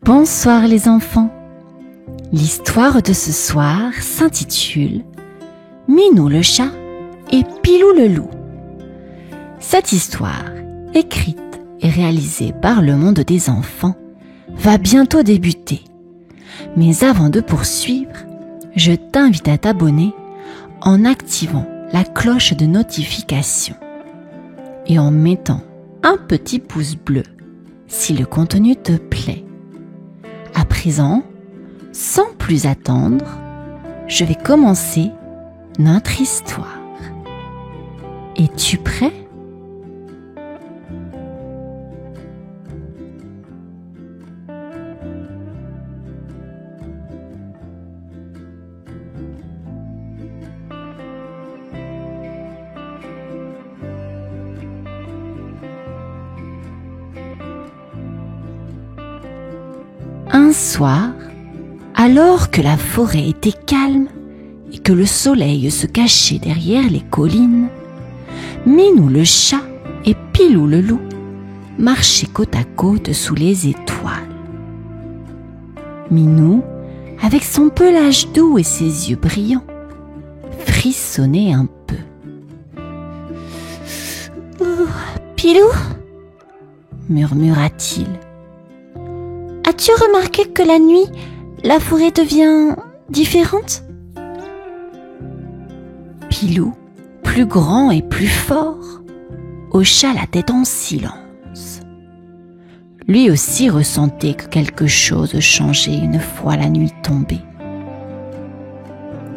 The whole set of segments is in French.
Bonsoir les enfants. L'histoire de ce soir s'intitule Minou le chat et Pilou le loup. Cette histoire, écrite et réalisée par le monde des enfants, va bientôt débuter. Mais avant de poursuivre, je t'invite à t'abonner en activant la cloche de notification et en mettant un petit pouce bleu si le contenu te plaît. À présent, sans plus attendre, je vais commencer notre histoire. Es-tu prêt ? Un soir, alors que la forêt était calme et que le soleil se cachait derrière les collines, Minou le chat et Pilou le loup marchaient côte à côte sous les étoiles. Minou, avec son pelage doux et ses yeux brillants, frissonnait un peu. « Pilou » murmura-t-il. « As-tu remarqué que la nuit, la forêt devient différente ?» Pilou, plus grand et plus fort, hocha la tête en silence. Lui aussi ressentait que quelque chose changeait une fois la nuit tombée.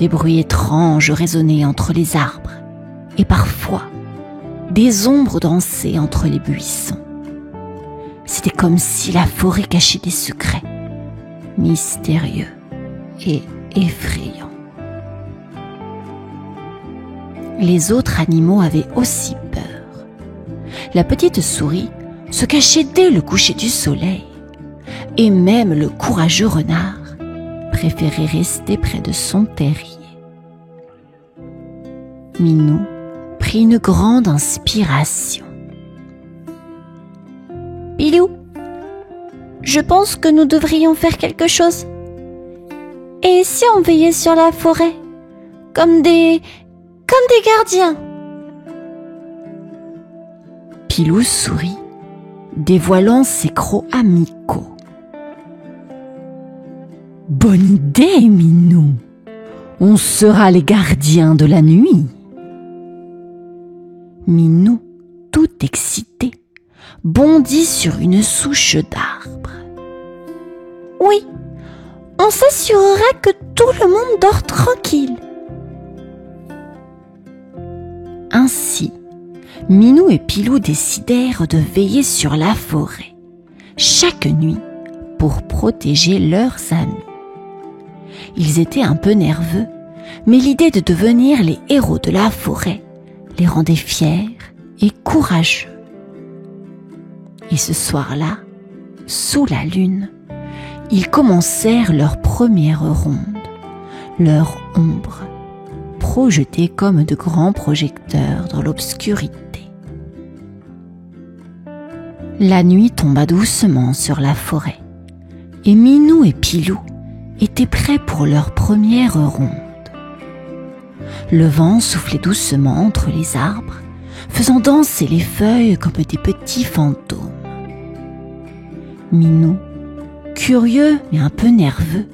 Des bruits étranges résonnaient entre les arbres et parfois des ombres dansaient entre les buissons. C'était comme si la forêt cachait des secrets mystérieux et effrayants. Les autres animaux avaient aussi peur. La petite souris se cachait dès le coucher du soleil et même le courageux renard préférait rester près de son terrier. Minou prit une grande inspiration. « Pilou, je pense que nous devrions faire quelque chose. Et si on veillait sur la forêt, comme des gardiens ?» Pilou sourit, dévoilant ses crocs amicaux. « Bonne idée, Minou. On sera les gardiens de la nuit. » Minou, tout excité, bondit sur une souche d'arbre. « Oui, on s'assurera que tout le monde dort tranquille. » Ainsi, Minou et Pilou décidèrent de veiller sur la forêt, chaque nuit, pour protéger leurs amis. Ils étaient un peu nerveux, mais l'idée de devenir les héros de la forêt les rendait fiers et courageux. Et ce soir-là, sous la lune, ils commencèrent leur première ronde, leur ombre, projetée comme de grands projecteurs dans l'obscurité. La nuit tomba doucement sur la forêt, et Minou et Pilou étaient prêts pour leur première ronde. Le vent soufflait doucement entre les arbres, faisant danser les feuilles comme des petits fantômes. Minou, curieux mais un peu nerveux,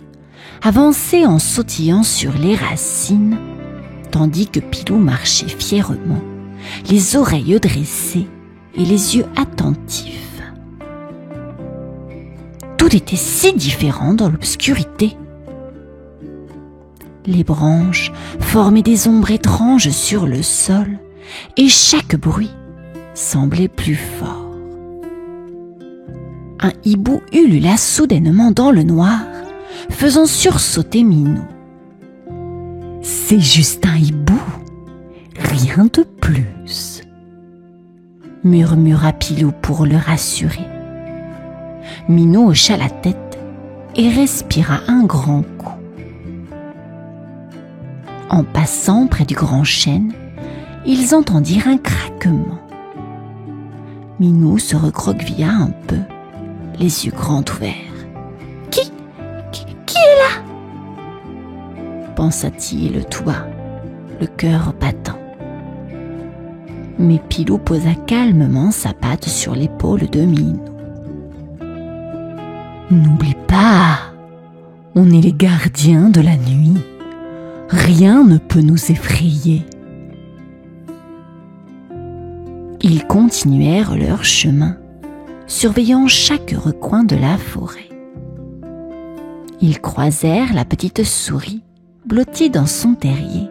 avançait en sautillant sur les racines, tandis que Pilou marchait fièrement, les oreilles dressées et les yeux attentifs. Tout était si différent dans l'obscurité. Les branches formaient des ombres étranges sur le sol et chaque bruit semblait plus fort. Un hibou ulula soudainement dans le noir, faisant sursauter Minou. « C'est juste un hibou, rien de plus !» murmura Pilou pour le rassurer. Minou hocha la tête et respira un grand coup. En passant près du grand chêne, ils entendirent un craquement. Minou se recroquevilla un peu, les yeux grands ouverts, pensa-t-il tout bas, le cœur battant. Mais Pilou posa calmement sa patte sur l'épaule de Minou. « N'oublie pas, on est les gardiens de la nuit. Rien ne peut nous effrayer. » Ils continuèrent leur chemin, surveillant chaque recoin de la forêt. Ils croisèrent la petite souris, blottie dans son terrier,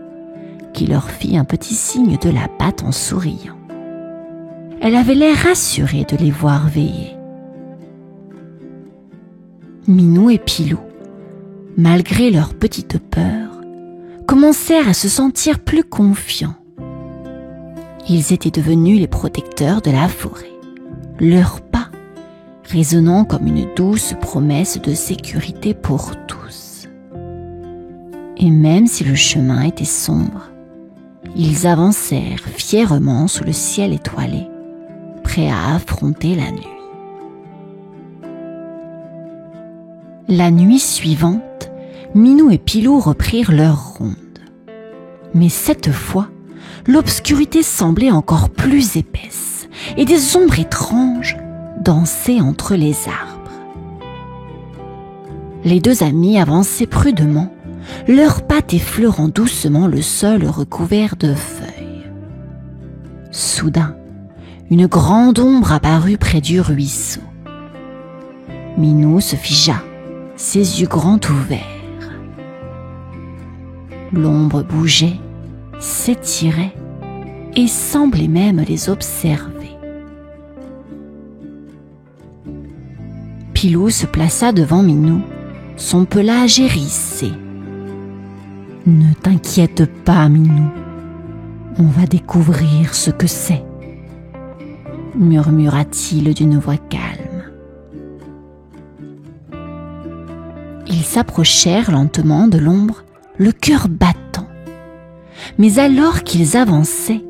qui leur fit un petit signe de la patte en souriant. Elle avait l'air rassurée de les voir veiller. Minou et Pilou, malgré leur petite peur, commencèrent à se sentir plus confiants. Ils étaient devenus les protecteurs de la forêt, leurs pas résonnant comme une douce promesse de sécurité pour tous. Et même si le chemin était sombre, ils avancèrent fièrement sous le ciel étoilé, prêts à affronter la nuit. La nuit suivante, Minou et Pilou reprirent leur ronde. Mais cette fois, l'obscurité semblait encore plus épaisse et des ombres étranges dansaient entre les arbres. Les deux amis avançaient prudemment, leurs pattes effleurant doucement le sol recouvert de feuilles. Soudain, une grande ombre apparut près du ruisseau. Minou se figea, ses yeux grands ouverts. L'ombre bougeait, s'étirait et semblait même les observer. Pilou se plaça devant Minou, son pelage hérissé. « Ne t'inquiète pas, Minou, on va découvrir ce que c'est, » murmura-t-il d'une voix calme. Ils s'approchèrent lentement de l'ombre, le cœur battant. Mais alors qu'ils avançaient,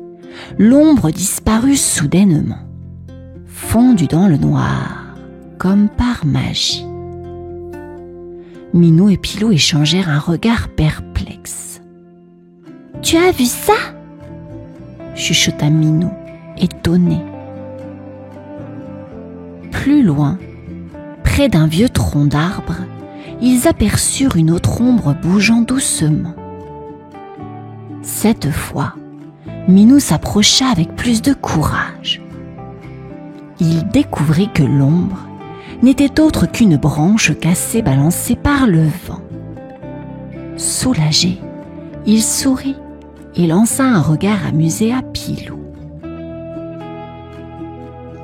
l'ombre disparut soudainement, fondue dans le noir, comme par magie. Minou et Pilou échangèrent un regard perplexe. « Tu as vu ça ?» chuchota Minou, étonné. Plus loin, près d'un vieux tronc d'arbre, ils aperçurent une autre ombre bougeant doucement. Cette fois, Minou s'approcha avec plus de courage. Il découvrit que l'ombre n'était autre qu'une branche cassée balancée par le vent. Soulagé, il sourit et lança un regard amusé à Pilou.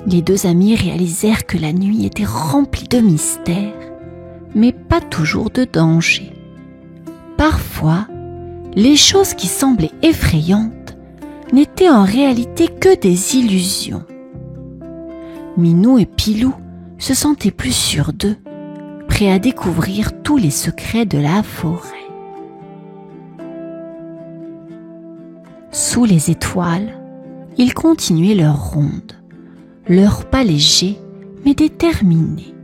Les deux amis réalisèrent que la nuit était remplie de mystères, mais pas toujours de danger. Parfois, les choses qui semblaient effrayantes n'étaient en réalité que des illusions. Minou et Pilou se sentaient plus sûrs d'eux, prêts à découvrir tous les secrets de la forêt. Sous les étoiles, ils continuaient leur ronde, leurs pas légers mais déterminés.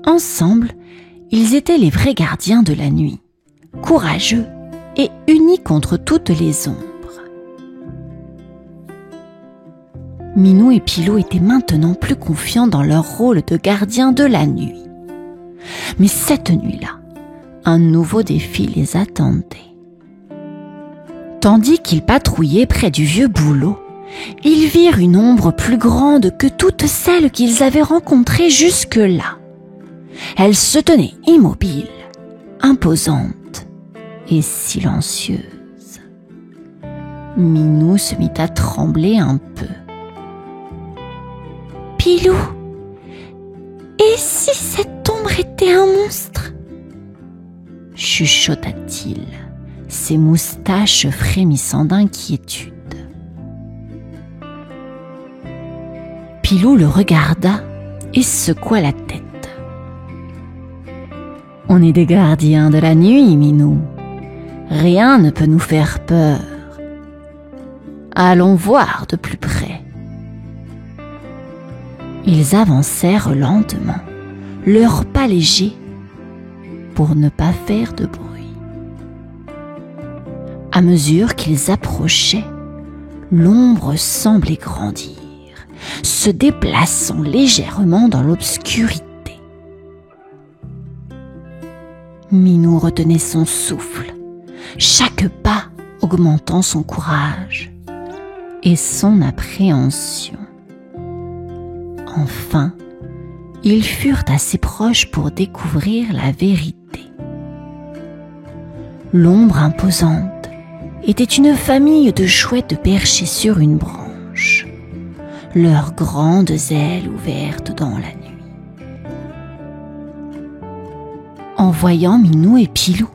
Ensemble, ils étaient les vrais gardiens de la nuit, courageux et unis contre toutes les ombres. Minou et Pilou étaient maintenant plus confiants dans leur rôle de gardiens de la nuit. Mais cette nuit-là, un nouveau défi les attendait. Tandis qu'ils patrouillaient près du vieux bouleau, ils virent une ombre plus grande que toutes celles qu'ils avaient rencontrées jusque-là. Elle se tenait immobile, imposante et silencieuse. Minou se mit à trembler un peu. « Pilou, et si cette ombre était un monstre ?» chuchota-t-il, ses moustaches frémissant d'inquiétude. Pilou le regarda et secoua la tête. « On est des gardiens de la nuit, Minou. Rien ne peut nous faire peur. Allons voir de plus près. » Ils avancèrent lentement, leurs pas légers, pour ne pas faire de bruit. À mesure qu'ils approchaient, l'ombre semblait grandir, se déplaçant légèrement dans l'obscurité. Minou retenait son souffle, chaque pas augmentant son courage et son appréhension. Enfin, ils furent assez proches pour découvrir la vérité. L'ombre imposante était une famille de chouettes perchées sur une branche, leurs grandes ailes ouvertes dans la nuit. En voyant Minou et Pilou,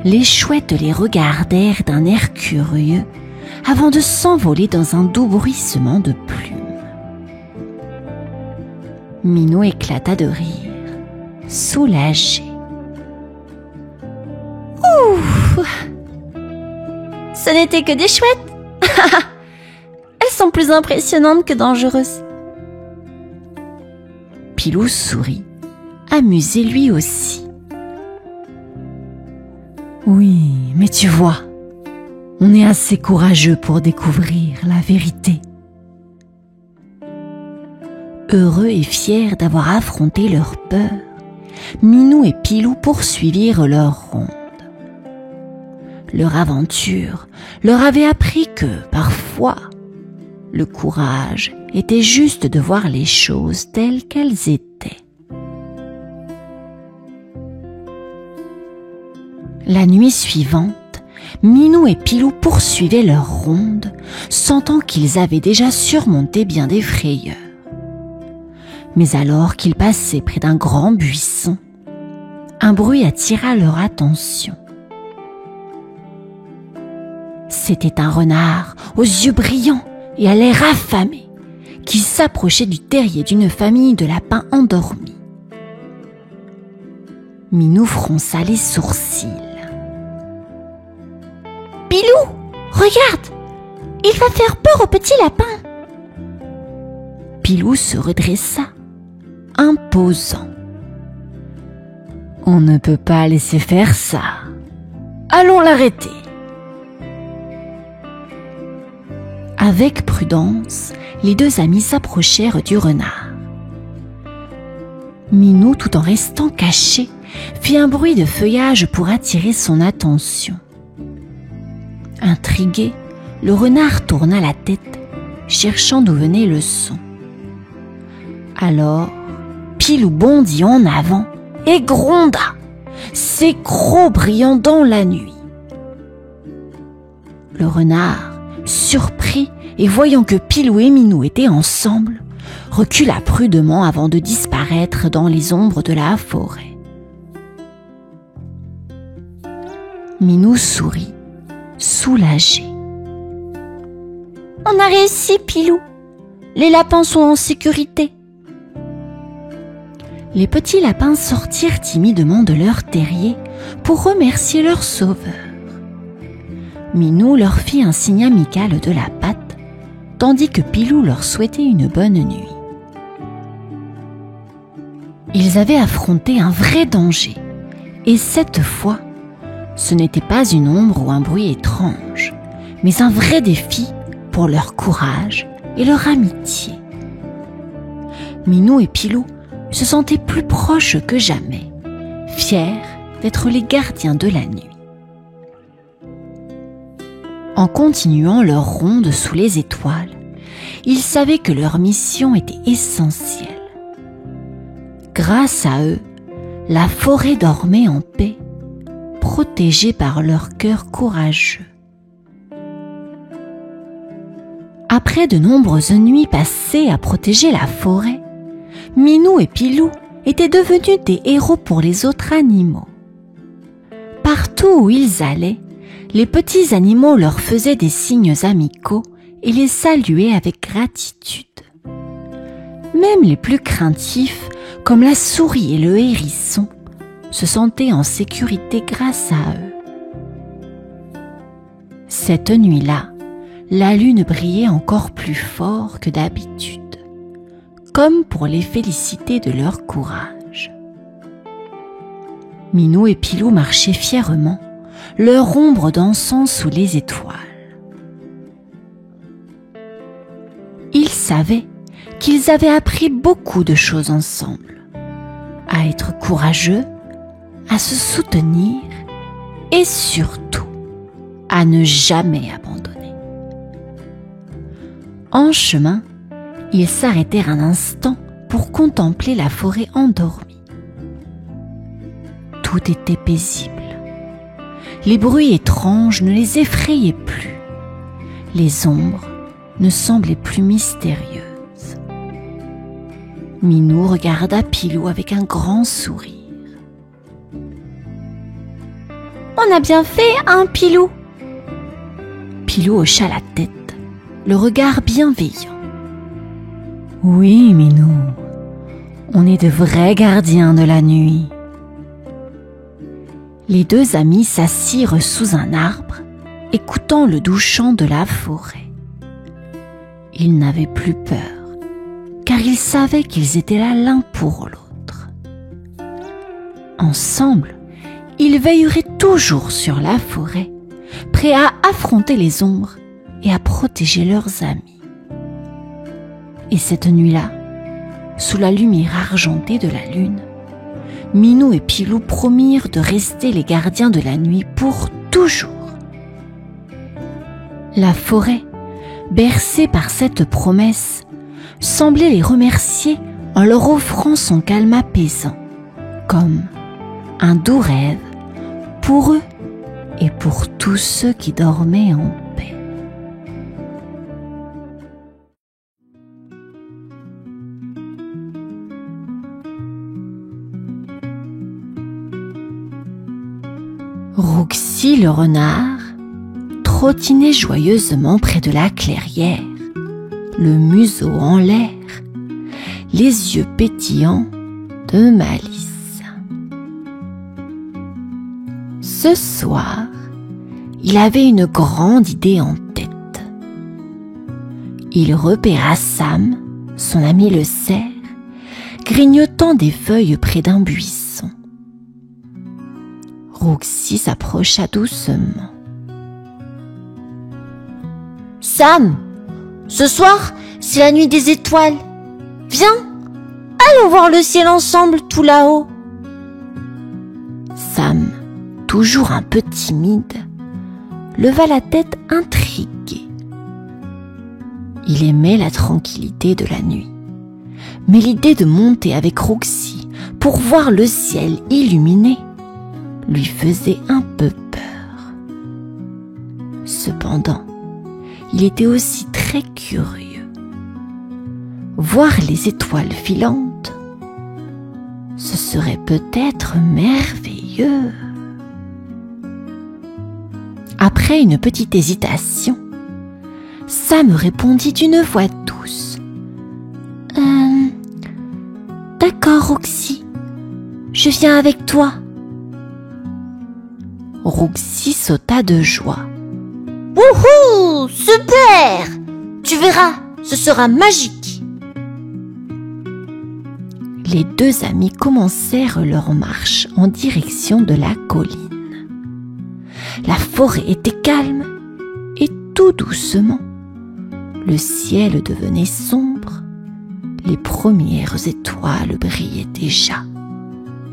les chouettes les regardèrent d'un air curieux avant de s'envoler dans un doux bruissement de plumes. Minou éclata de rire, soulagé. Ouh! Ce n'étaient que des chouettes! Elles sont plus impressionnantes que dangereuses. Pilou sourit, amusé lui aussi. Oui, mais tu vois, on est assez courageux pour découvrir la vérité. Heureux et fiers d'avoir affronté leur peur, Minou et Pilou poursuivirent leur ronde. Leur aventure leur avait appris que, parfois, le courage était juste de voir les choses telles qu'elles étaient. La nuit suivante, Minou et Pilou poursuivaient leur ronde, sentant qu'ils avaient déjà surmonté bien des frayeurs. Mais alors qu'ils passaient près d'un grand buisson, un bruit attira leur attention. C'était un renard aux yeux brillants et à l'air affamé qui s'approchait du terrier d'une famille de lapins endormis. Minou fronça les sourcils. « Pilou, regarde, il va faire peur au petit lapin !» Pilou se redressa, imposant. « On ne peut pas laisser faire ça. Allons l'arrêter. » Avec prudence, les deux amis s'approchèrent du renard. Minou, tout en restant caché, fit un bruit de feuillage pour attirer son attention. Intrigué, le renard tourna la tête, cherchant d'où venait le son. Alors, Pilou bondit en avant et gronda, ses crocs brillant dans la nuit. Le renard, surpris et voyant que Pilou et Minou étaient ensemble, recula prudemment avant de disparaître dans les ombres de la forêt. Minou sourit, soulagé. « On a réussi, Pilou. Les lapins sont en sécurité. » Les petits lapins sortirent timidement de leur terrier pour remercier leur sauveur. Minou leur fit un signe amical de la patte, tandis que Pilou leur souhaitait une bonne nuit. Ils avaient affronté un vrai danger, et cette fois, ce n'était pas une ombre ou un bruit étrange, mais un vrai défi pour leur courage et leur amitié. Minou et Pilou se sentaient plus proches que jamais, fiers d'être les gardiens de la nuit. En continuant leur ronde sous les étoiles, ils savaient que leur mission était essentielle. Grâce à eux, la forêt dormait en paix, protégée par leur cœur courageux. Après de nombreuses nuits passées à protéger la forêt, Minou et Pilou étaient devenus des héros pour les autres animaux. Partout où ils allaient, les petits animaux leur faisaient des signes amicaux et les saluaient avec gratitude. Même les plus craintifs, comme la souris et le hérisson, se sentaient en sécurité grâce à eux. Cette nuit-là, la lune brillait encore plus fort que d'habitude, comme pour les féliciter de leur courage. Minou et Pilou marchaient fièrement, leur ombre dansant sous les étoiles. Ils savaient qu'ils avaient appris beaucoup de choses ensemble, à être courageux, à se soutenir et surtout à ne jamais abandonner. En chemin, ils s'arrêtèrent un instant pour contempler la forêt endormie. Tout était paisible. Les bruits étranges ne les effrayaient plus. Les ombres ne semblaient plus mystérieuses. Minou regarda Pilou avec un grand sourire. « On a bien fait, hein, Pilou ?» Pilou hocha la tête, le regard bienveillant. « Oui, Minou, on est de vrais gardiens de la nuit. » Les deux amis s'assirent sous un arbre, écoutant le doux chant de la forêt. Ils n'avaient plus peur, car ils savaient qu'ils étaient là l'un pour l'autre. Ensemble, ils veilleraient toujours sur la forêt, prêts à affronter les ombres et à protéger leurs amis. Et cette nuit-là, sous la lumière argentée de la lune, Minou et Pilou promirent de rester les gardiens de la nuit pour toujours. La forêt, bercée par cette promesse, semblait les remercier en leur offrant son calme apaisant, comme un doux rêve pour eux et pour tous ceux qui dormaient en paix. Rouxi le renard trottinait joyeusement près de la clairière, le museau en l'air, les yeux pétillants de malice. Ce soir, il avait une grande idée en tête. Il repéra Sam, son ami le cerf, grignotant des feuilles près d'un buisson. Rouxi s'approcha doucement. « Sam, ce soir, c'est la nuit des étoiles. Viens, allons voir le ciel ensemble tout là-haut. » Sam, toujours un peu timide, leva la tête intrigué. Il aimait la tranquillité de la nuit, mais l'idée de monter avec Rouxi pour voir le ciel illuminé lui faisait un peu peur. Cependant, il était aussi très curieux. Voir les étoiles filantes, ce serait peut-être merveilleux. Après une petite hésitation, Sam répondit d'une voix douce. « D'accord, Rouxi, je viens avec toi. » Rouxi sauta de joie. « Wouhou, super! Tu verras, ce sera magique !» Les deux amis commencèrent leur marche en direction de la colline. La forêt était calme et tout doucement, le ciel devenait sombre, les premières étoiles brillaient déjà,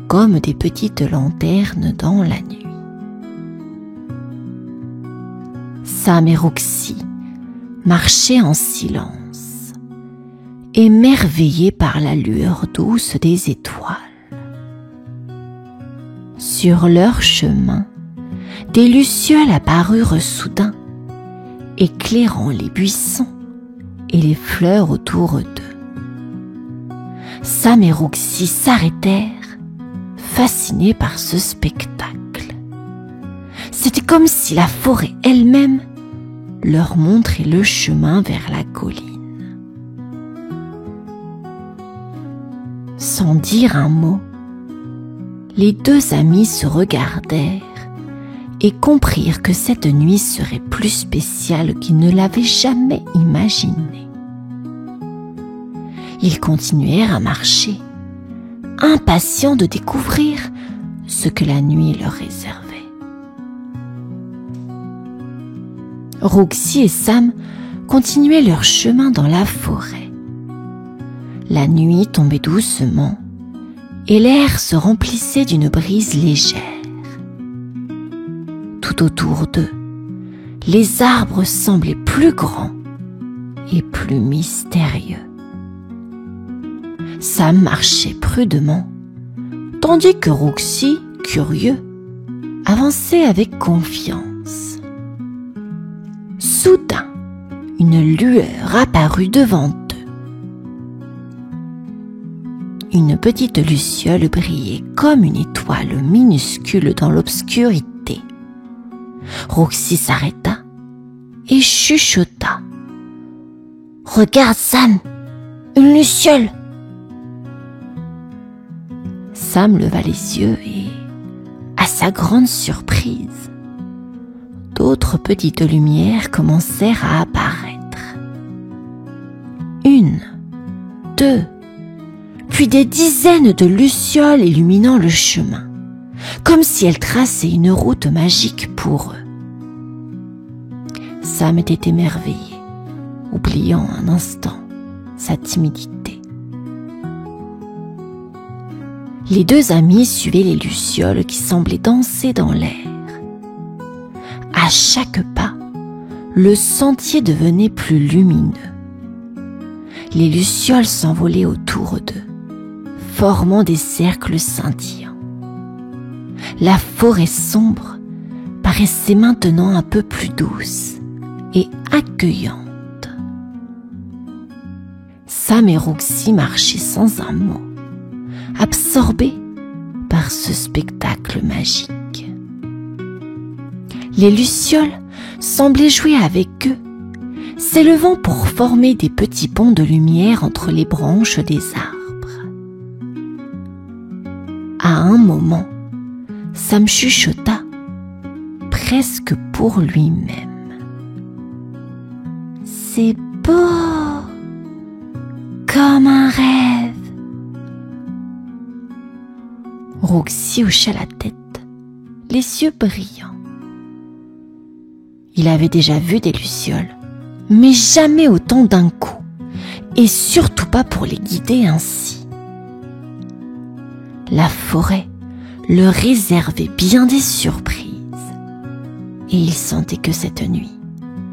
comme des petites lanternes dans la nuit. Sam et Rouxi marchaient en silence, émerveillés par la lueur douce des étoiles. Sur leur chemin, des lucioles apparurent soudain, éclairant les buissons et les fleurs autour d'eux. Sam et Rouxi s'arrêtèrent, fascinés par ce spectacle. C'était comme si la forêt elle-même leur montrait le chemin vers la colline. Sans dire un mot, les deux amis se regardèrent et comprirent que cette nuit serait plus spéciale qu'ils ne l'avaient jamais imaginé. Ils continuèrent à marcher, impatients de découvrir ce que la nuit leur réservait. Roxy et Sam continuaient leur chemin dans la forêt. La nuit tombait doucement et l'air se remplissait d'une brise légère. Tout autour d'eux, les arbres semblaient plus grands et plus mystérieux. Sam marchait prudemment, tandis que Roxy, curieux, avançait avec confiance. Soudain, une lueur apparut devant eux. Une petite luciole brillait comme une étoile minuscule dans l'obscurité. Roxy s'arrêta et chuchota. « Regarde, Sam, une luciole !» Sam leva les yeux et, à sa grande surprise, d'autres petites lumières commencèrent à apparaître. Une, deux, puis des dizaines de lucioles illuminant le chemin, comme si elles traçaient une route magique pour eux. Sam était émerveillé, oubliant un instant sa timidité. Les deux amis suivaient les lucioles qui semblaient danser dans l'air. À chaque pas, le sentier devenait plus lumineux. Les lucioles s'envolaient autour d'eux, formant des cercles scintillants. La forêt sombre paraissait maintenant un peu plus douce et accueillante. Sam et Roxy marchaient sans un mot, absorbés par ce spectacle magique. Les lucioles semblaient jouer avec eux, s'élevant pour former des petits ponts de lumière entre les branches des arbres. À un moment, Sam chuchota, presque pour lui-même. « C'est beau, comme un rêve. » Roxy hocha la tête, les yeux brillants. Il avait déjà vu des lucioles, mais jamais autant d'un coup, et surtout pas pour les guider ainsi. La forêt leur réservait bien des surprises, et il sentait que cette nuit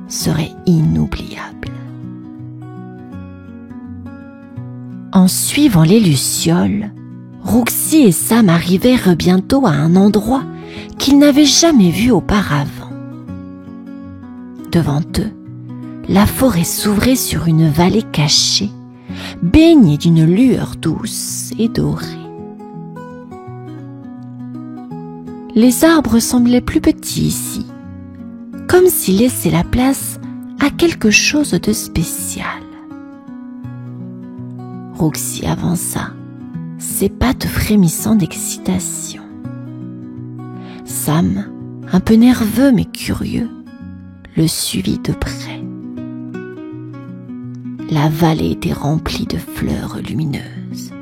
serait inoubliable. En suivant les lucioles, Roxy et Sam arrivèrent bientôt à un endroit qu'ils n'avaient jamais vu auparavant. Devant eux, la forêt s'ouvrait sur une vallée cachée, baignée d'une lueur douce et dorée. Les arbres semblaient plus petits ici, comme s'ils laissaient la place à quelque chose de spécial. Roxy avança, ses pattes frémissant d'excitation. Sam, un peu nerveux mais curieux, le suivit de près. La vallée était remplie de fleurs lumineuses,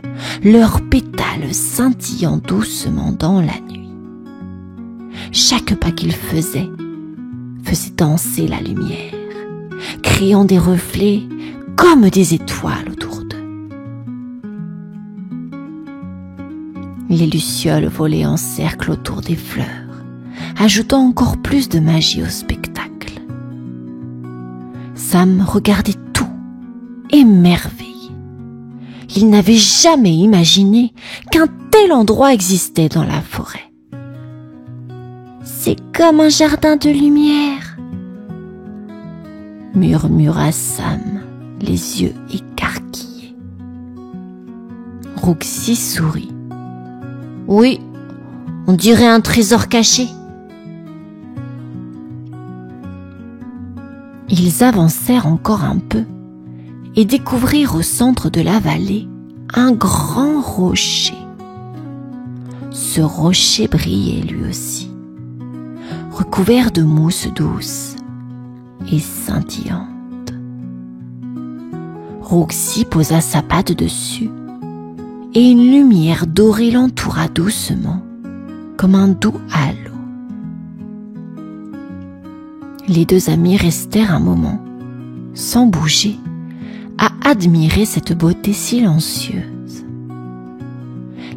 leurs pétales scintillant doucement dans la nuit. Chaque pas qu'ils faisaient faisait danser la lumière, créant des reflets comme des étoiles autour d'eux. Les lucioles volaient en cercle autour des fleurs, ajoutant encore plus de magie au spectacle. Sam regardait tout, émerveillé. Il n'avait jamais imaginé qu'un tel endroit existait dans la forêt. C'est comme un jardin de lumière, murmura Sam, les yeux écarquillés. Roxy sourit. Oui, on dirait un trésor caché. Ils avancèrent encore un peu et découvrirent au centre de la vallée un grand rocher. Ce rocher brillait lui aussi, recouvert de mousse douce et scintillante. Roxy posa sa patte dessus et une lumière dorée l'entoura doucement comme un doux halo. Les deux amis restèrent un moment, sans bouger, à admirer cette beauté silencieuse.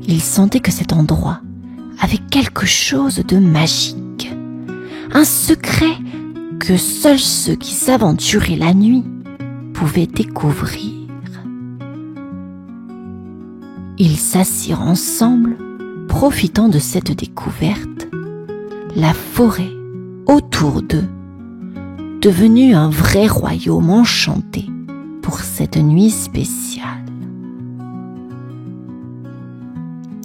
Ils sentaient que cet endroit avait quelque chose de magique, un secret que seuls ceux qui s'aventuraient la nuit pouvaient découvrir. Ils s'assirent ensemble, profitant de cette découverte, la forêt autour d'eux, devenue un vrai royaume enchanté pour cette nuit spéciale.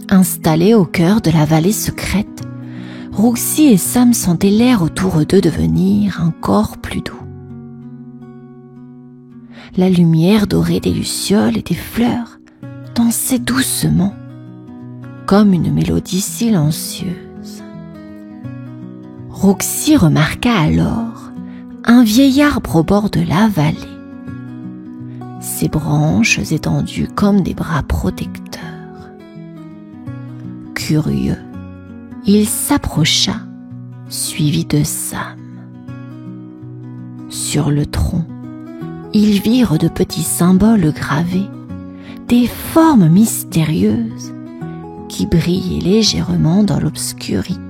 Installés au cœur de la vallée secrète, Roxy et Sam sentaient l'air autour d'eux devenir encore plus doux. La lumière dorée des lucioles et des fleurs dansait doucement, comme une mélodie silencieuse. Roxy remarqua alors un vieil arbre au bord de la vallée, ses branches étendues comme des bras protecteurs. Curieux, il s'approcha, suivi de Sam. Sur le tronc, ils virent de petits symboles gravés, des formes mystérieuses qui brillaient légèrement dans l'obscurité.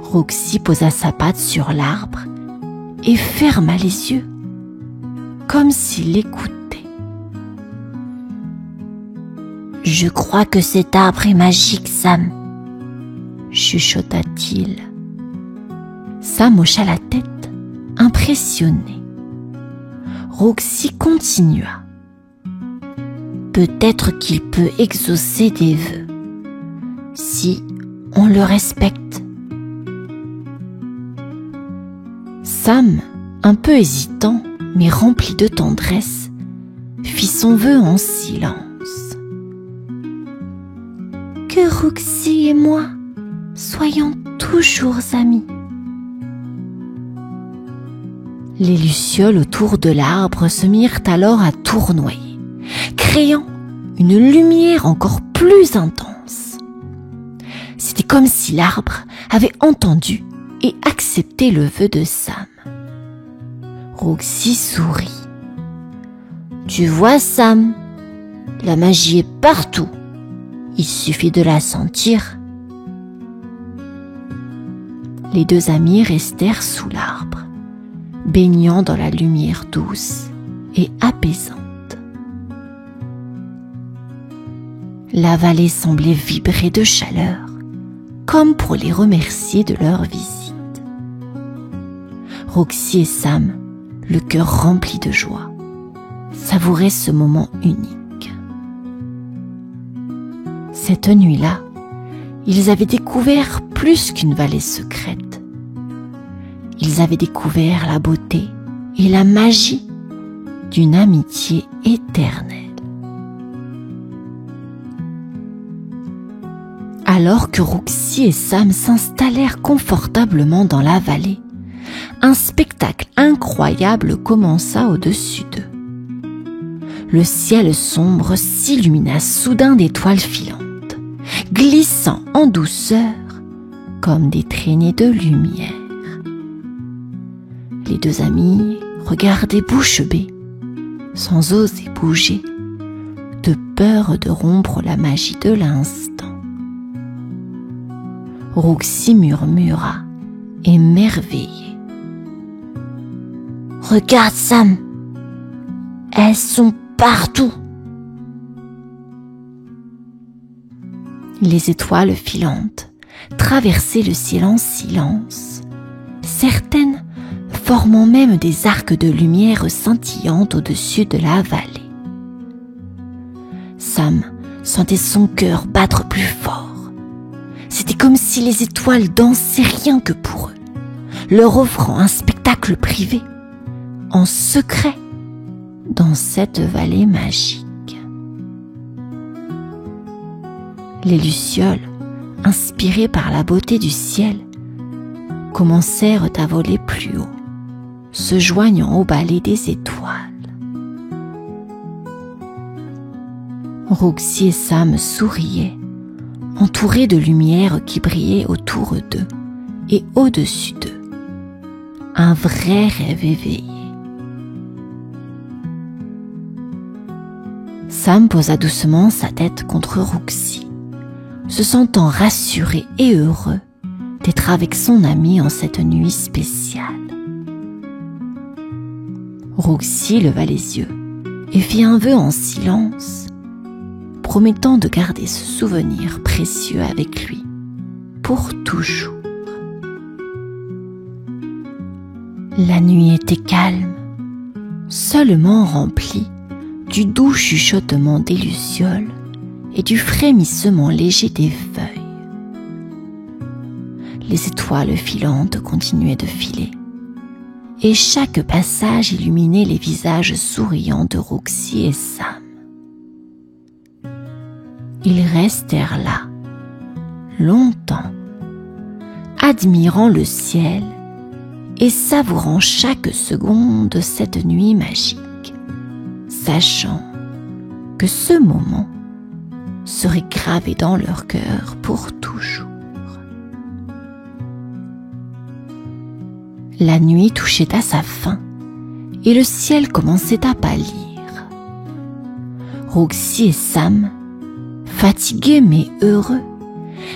Roxy posa sa patte sur l'arbre et ferma les yeux, comme s'il écoutait. « Je crois que cet arbre est magique, Sam, » chuchota-t-il. Sam hocha la tête, impressionné. Roxy continua. « Peut-être qu'il peut exaucer des vœux, si on le respecte. » Sam, un peu hésitant, mais rempli de tendresse, fit son vœu en silence. « Que Roxy et moi soyons toujours amis. » Les lucioles autour de l'arbre se mirent alors à tournoyer, créant une lumière encore plus intense. C'était comme si l'arbre avait entendu et accepté le vœu de Sam. Roxy sourit. « Tu vois, Sam, la magie est partout. Il suffit de la sentir. » Les deux amis restèrent sous l'arbre, baignant dans la lumière douce et apaisante. La vallée semblait vibrer de chaleur, comme pour les remercier de leur visite. Roxy et Sam, le cœur rempli de joie, savouraient ce moment unique. Cette nuit-là, ils avaient découvert plus qu'une vallée secrète. Ils avaient découvert la beauté et la magie d'une amitié éternelle. Alors que Roxy et Sam s'installèrent confortablement dans la vallée, un spectacle incroyable commença au-dessus d'eux. Le ciel sombre s'illumina soudain d'étoiles filantes, glissant en douceur comme des traînées de lumière. Les deux amis regardaient bouche bée, sans oser bouger, de peur de rompre la magie de l'instant. Roxy murmura, émerveillée. « Regarde, Sam, elles sont partout. » Les étoiles filantes traversaient le ciel en silence, certaines formant même des arcs de lumière scintillantes au-dessus de la vallée. Sam sentait son cœur battre plus fort. C'était comme si les étoiles dansaient rien que pour eux, leur offrant un spectacle privé, en secret, dans cette vallée magique. Les lucioles, inspirées par la beauté du ciel, commencèrent à voler plus haut, se joignant au balai des étoiles. Roxy et Sam souriaient, entourés de lumière qui brillait autour d'eux, et au-dessus d'eux. Un vrai rêve éveillé. Sam posa doucement sa tête contre Roxy, se sentant rassuré et heureux d'être avec son ami en cette nuit spéciale. Roxy leva les yeux et fit un vœu en silence, promettant de garder ce souvenir précieux avec lui pour toujours. La nuit était calme, seulement remplie du doux chuchotement des lucioles et du frémissement léger des feuilles. Les étoiles filantes continuaient de filer, et chaque passage illuminait les visages souriants de Roxy et Sam. Ils restèrent là, longtemps, admirant le ciel et savourant chaque seconde de cette nuit magique, sachant que ce moment serait gravé dans leur cœur pour toujours. La nuit touchait à sa fin et le ciel commençait à pâlir. Roxy et Sam, fatigués mais heureux,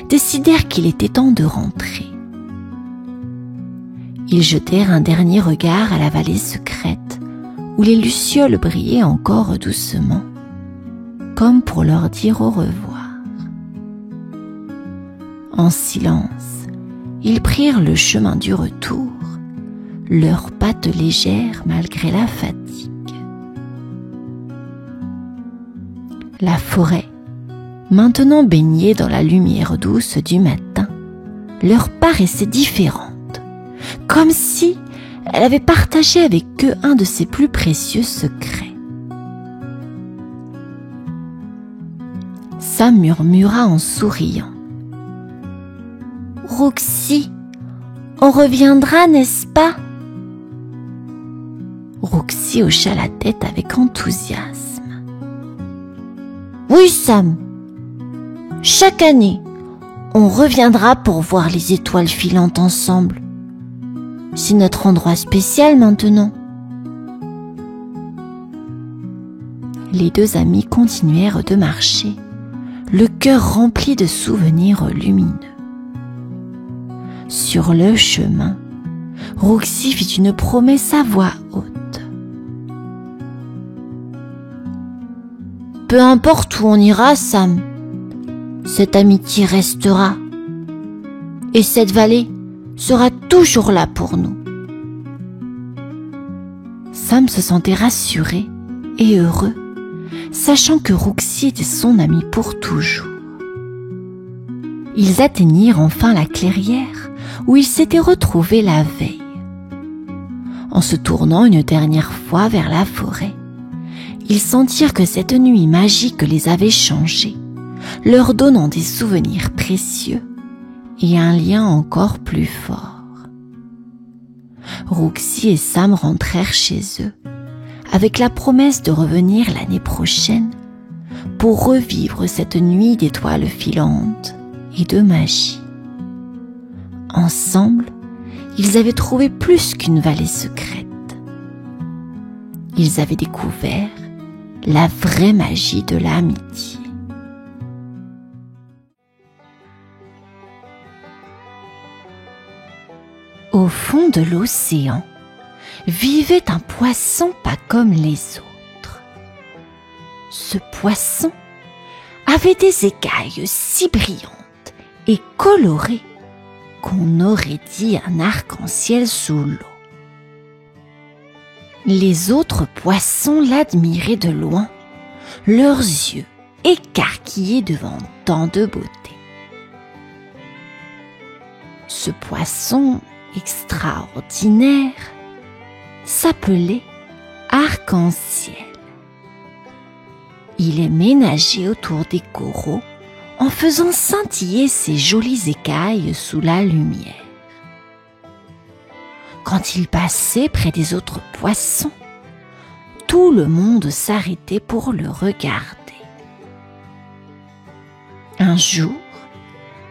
décidèrent qu'il était temps de rentrer. Ils jetèrent un dernier regard à la vallée secrète où les lucioles brillaient encore doucement, comme pour leur dire au revoir. En silence, ils prirent le chemin du retour, leurs pattes légères malgré la fatigue. La forêt, maintenant baignée dans la lumière douce du matin, leur paraissait différente, comme si elle avait partagé avec eux un de ses plus précieux secrets. Sam murmura en souriant. « Roxy, on reviendra, n'est-ce pas ?» Roxy hocha la tête avec enthousiasme. « Oui, Sam, chaque année, on reviendra pour voir les étoiles filantes ensemble. C'est notre endroit spécial maintenant. » Les deux amis continuèrent de marcher, le cœur rempli de souvenirs lumineux. Sur le chemin, Roxy fit une promesse à voix haute. « Peu importe où on ira, Sam, cette amitié restera. Et cette vallée sera toujours là pour nous. » Sam se sentait rassuré et heureux, sachant que Roxy était son amie pour toujours. Ils atteignirent enfin la clairière où ils s'étaient retrouvés la veille. En se tournant une dernière fois vers la forêt, ils sentirent que cette nuit magique les avait changés, leur donnant des souvenirs précieux et un lien encore plus fort. Roxy et Sam rentrèrent chez eux, avec la promesse de revenir l'année prochaine pour revivre cette nuit d'étoiles filantes et de magie. Ensemble, ils avaient trouvé plus qu'une vallée secrète. Ils avaient découvert la vraie magie de l'amitié. Au fond de l'océan vivait un poisson pas comme les autres. Ce poisson avait des écailles si brillantes et colorées qu'on aurait dit un arc-en-ciel sous l'eau. Les autres poissons l'admiraient de loin, leurs yeux écarquillés devant tant de beauté. Ce poisson extraordinaire s'appelait Arc-en-ciel. Il aimait nager autour des coraux en faisant scintiller ses jolies écailles sous la lumière. Quand il passait près des autres poissons, tout le monde s'arrêtait pour le regarder. Un jour,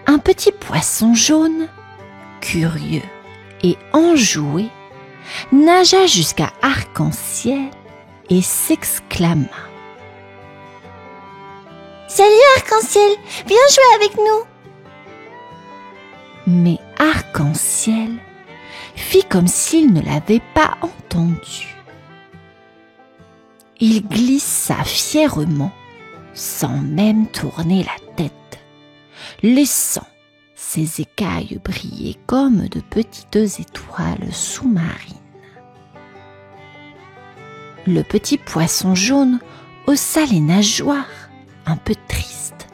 un petit poisson jaune, curieux et enjoué, nagea jusqu'à Arc-en-Ciel et s'exclama: « Salut Arc-en-Ciel, viens jouer avec nous !» Mais Arc-en-Ciel fit comme s'il ne l'avait pas entendu. Il glissa fièrement, sans même tourner la tête, laissant ses écailles briller comme de petites étoiles sous-marines. Le petit poisson jaune haussa les nageoires, un peu triste,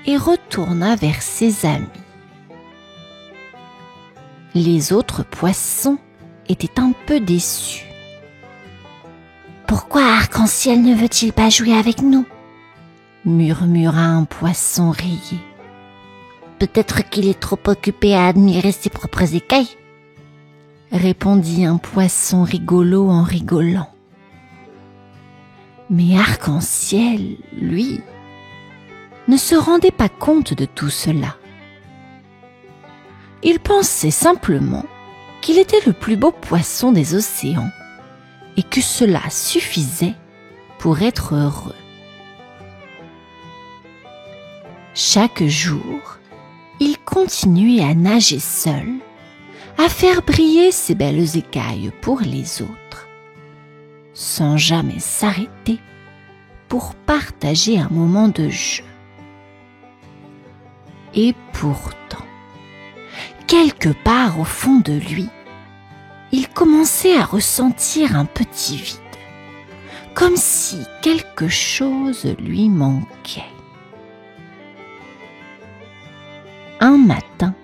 et retourna vers ses amis. Les autres poissons étaient un peu déçus. « Pourquoi Arc-en-Ciel ne veut-il pas jouer avec nous ?» murmura un poisson rayé. « Peut-être qu'il est trop occupé à admirer ses propres écailles ?» répondit un poisson rigolo en rigolant. Mais Arc-en-Ciel, lui, ne se rendait pas compte de tout cela. Il pensait simplement qu'il était le plus beau poisson des océans et que cela suffisait pour être heureux. Chaque jour, il continuait à nager seul, à faire briller ses belles écailles pour les autres, sans jamais s'arrêter pour partager un moment de jeu. Et pourtant, quelque part au fond de lui, il commençait à ressentir un petit vide, comme si quelque chose lui manquait. Un matin,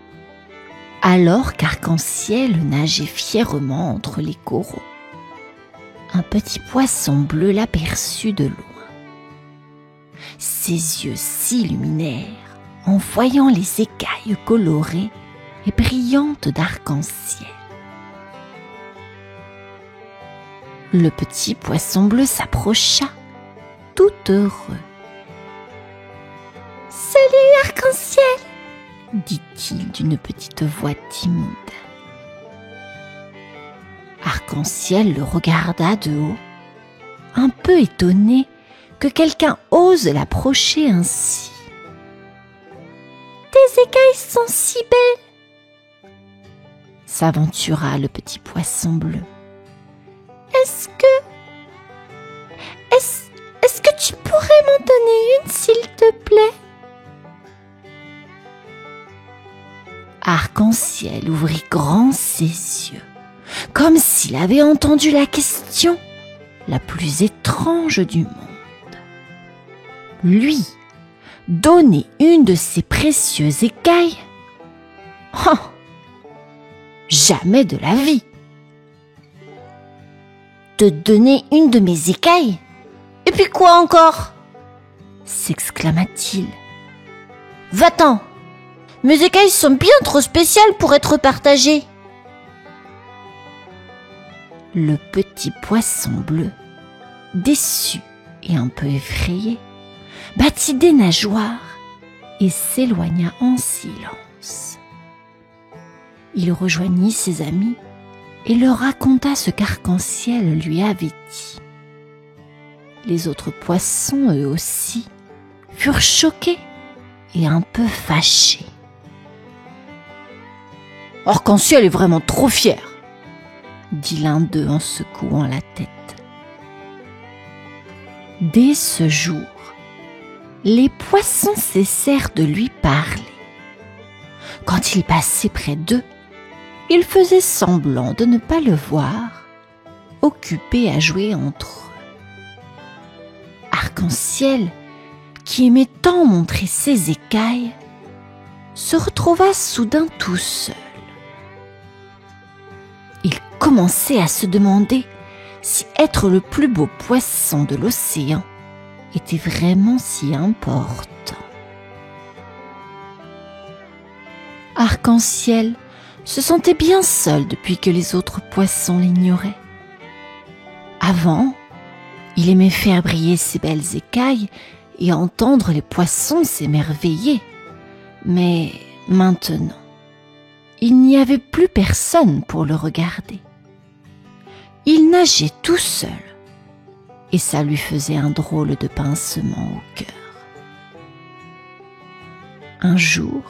alors qu'Arc-en-Ciel nageait fièrement entre les coraux, un petit poisson bleu l'aperçut de loin. Ses yeux s'illuminèrent en voyant les écailles colorées et brillantes d'arc-en-ciel. Le petit poisson bleu s'approcha, tout heureux. « Salut Arc-en-Ciel !» dit-il d'une petite voix timide. Arc-en-Ciel le regarda de haut, un peu étonné que quelqu'un ose l'approcher ainsi. « Tes écailles sont si belles !» s'aventura le petit poisson bleu. « Est-ce que tu pourrais m'en donner une, s'il te plaît ?» Arc-en-Ciel ouvrit grand ses yeux, comme s'il avait entendu la question la plus étrange du monde. Lui, donner une de ses précieuses écailles? Oh, jamais de la vie! Te donner une de mes écailles? Et puis quoi encore? S'exclama-t-il. Va-t'en! Mes écailles sont bien trop spéciales pour être partagées. Le petit poisson bleu, déçu et un peu effrayé, battit des nageoires et s'éloigna en silence. Il rejoignit ses amis et leur raconta ce qu'Arc-en-Ciel lui avait dit. Les autres poissons, eux aussi, furent choqués et un peu fâchés. « Arc-en-Ciel est vraiment trop fier !» dit l'un d'eux en secouant la tête. Dès ce jour, les poissons cessèrent de lui parler. Quand il passait près d'eux, il faisait semblant de ne pas le voir, occupé à jouer entre eux. Arc-en-Ciel, qui aimait tant montrer ses écailles, se retrouva soudain tout seul. Il commençait à se demander si être le plus beau poisson de l'océan était vraiment si important. Arc-en-Ciel se sentait bien seul depuis que les autres poissons l'ignoraient. Avant, il aimait faire briller ses belles écailles et entendre les poissons s'émerveiller. Mais maintenant, il n'y avait plus personne pour le regarder. Il nageait tout seul, et ça lui faisait un drôle de pincement au cœur. Un jour,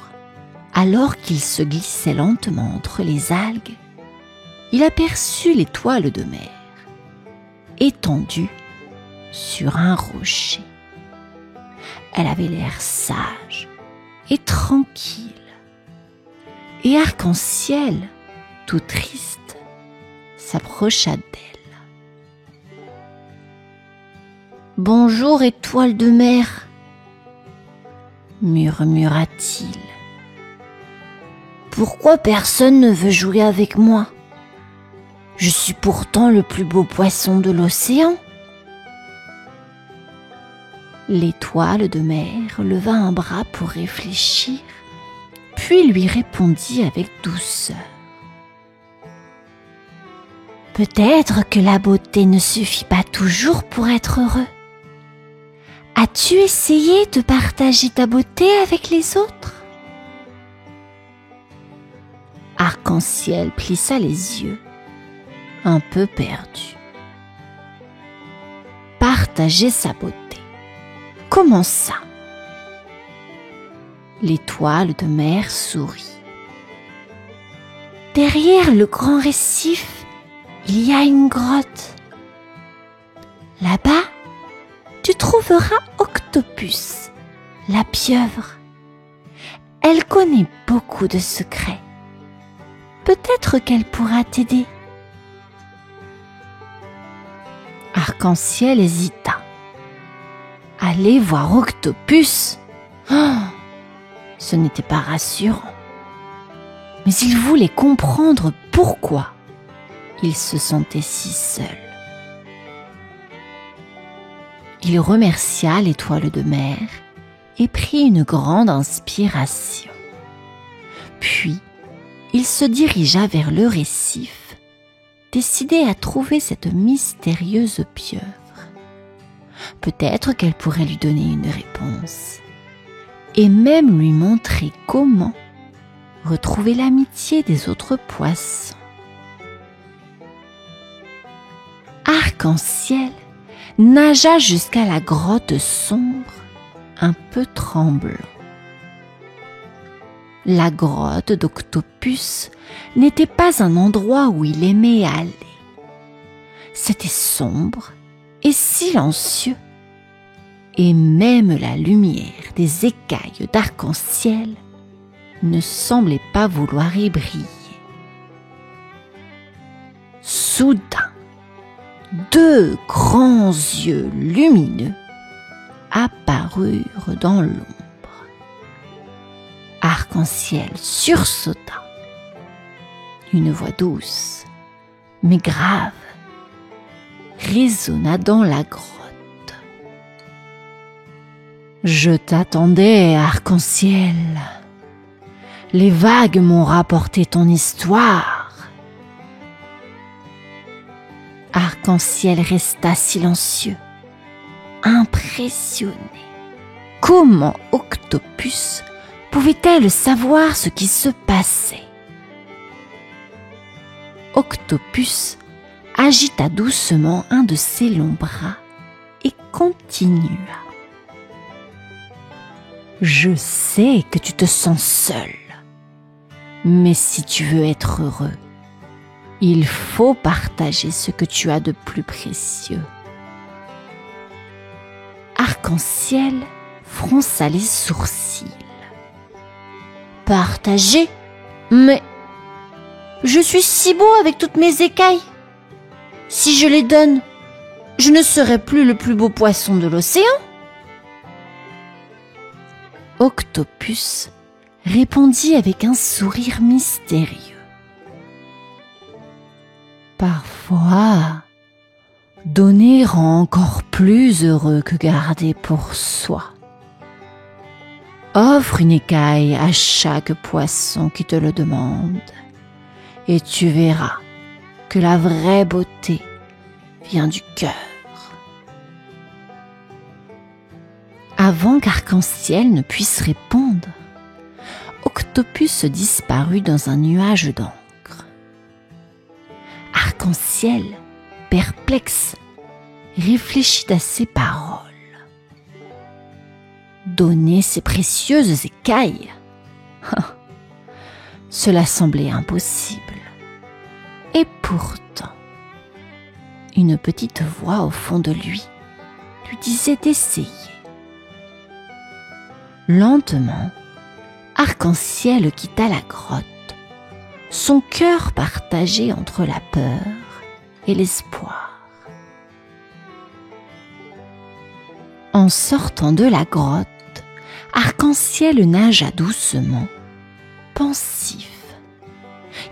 alors qu'il se glissait lentement entre les algues, il aperçut l'étoile de mer, étendue sur un rocher. Elle avait l'air sage et tranquille, et Arc-en-Ciel, tout triste, s'approcha d'elle. « Bonjour, étoile de mer !» murmura-t-il. « Pourquoi personne ne veut jouer avec moi? Je suis pourtant le plus beau poisson de l'océan. » L'étoile de mer leva un bras pour réfléchir, puis lui répondit avec douceur. « Peut-être que la beauté ne suffit pas toujours pour être heureux. As-tu essayé de partager ta beauté avec les autres? » Arc-en-Ciel plissa les yeux, un peu perdu. Partager sa beauté. Comment ça? L'étoile de mer sourit. Derrière le grand récif, il y a une grotte. Là-bas, tu trouveras Octopus, la pieuvre. Elle connaît beaucoup de secrets. Peut-être qu'elle pourra t'aider. Arc-en-Ciel hésita. Aller voir Octopus? Oh, ce n'était pas rassurant. Mais il voulait comprendre pourquoi il se sentait si seul. Il remercia l'étoile de mer et prit une grande inspiration. Puis, il se dirigea vers le récif, décidé à trouver cette mystérieuse pieuvre. Peut-être qu'elle pourrait lui donner une réponse, et même lui montrer comment retrouver l'amitié des autres poissons. Arc-en-Ciel nagea jusqu'à la grotte sombre, un peu tremblant. La grotte d'Octopus n'était pas un endroit où il aimait aller. C'était sombre et silencieux, et même la lumière des écailles d'arc-en-ciel ne semblait pas vouloir y briller. Soudain, deux grands yeux lumineux apparurent dans l'ombre. Arc-en-Ciel sursauta. Une voix douce, mais grave, résonna dans la grotte. « Je t'attendais, Arc-en-Ciel. Les vagues m'ont rapporté ton histoire. » Arc-en-Ciel resta silencieux, impressionné. Comment Octopus pouvait-elle savoir ce qui se passait? Octopus agita doucement un de ses longs bras et continua. « Je sais que tu te sens seul, mais si tu veux être heureux, il faut partager ce que tu as de plus précieux. » Arc-en-Ciel fronça les sourcils. « Partager? Mais je suis si beau avec toutes mes écailles. Si je les donne, je ne serai plus le plus beau poisson de l'océan. » Octopus répondit avec un sourire mystérieux. « Parfois, donner rend encore plus heureux que garder pour soi. Offre une écaille à chaque poisson qui te le demande, et tu verras que la vraie beauté vient du cœur. » Avant qu'Arc-en-Ciel ne puisse répondre, Octopus disparut dans un nuage d'encre. Arc-en-ciel, perplexe, réfléchit à ces paroles. Donner ses précieuses écailles, cela semblait impossible. Et pourtant, une petite voix au fond de lui disait d'essayer. Lentement, Arc-en-ciel quitta la grotte, son cœur partagé entre la peur et l'espoir. En sortant de la grotte, Arc-en-ciel nagea doucement, pensif.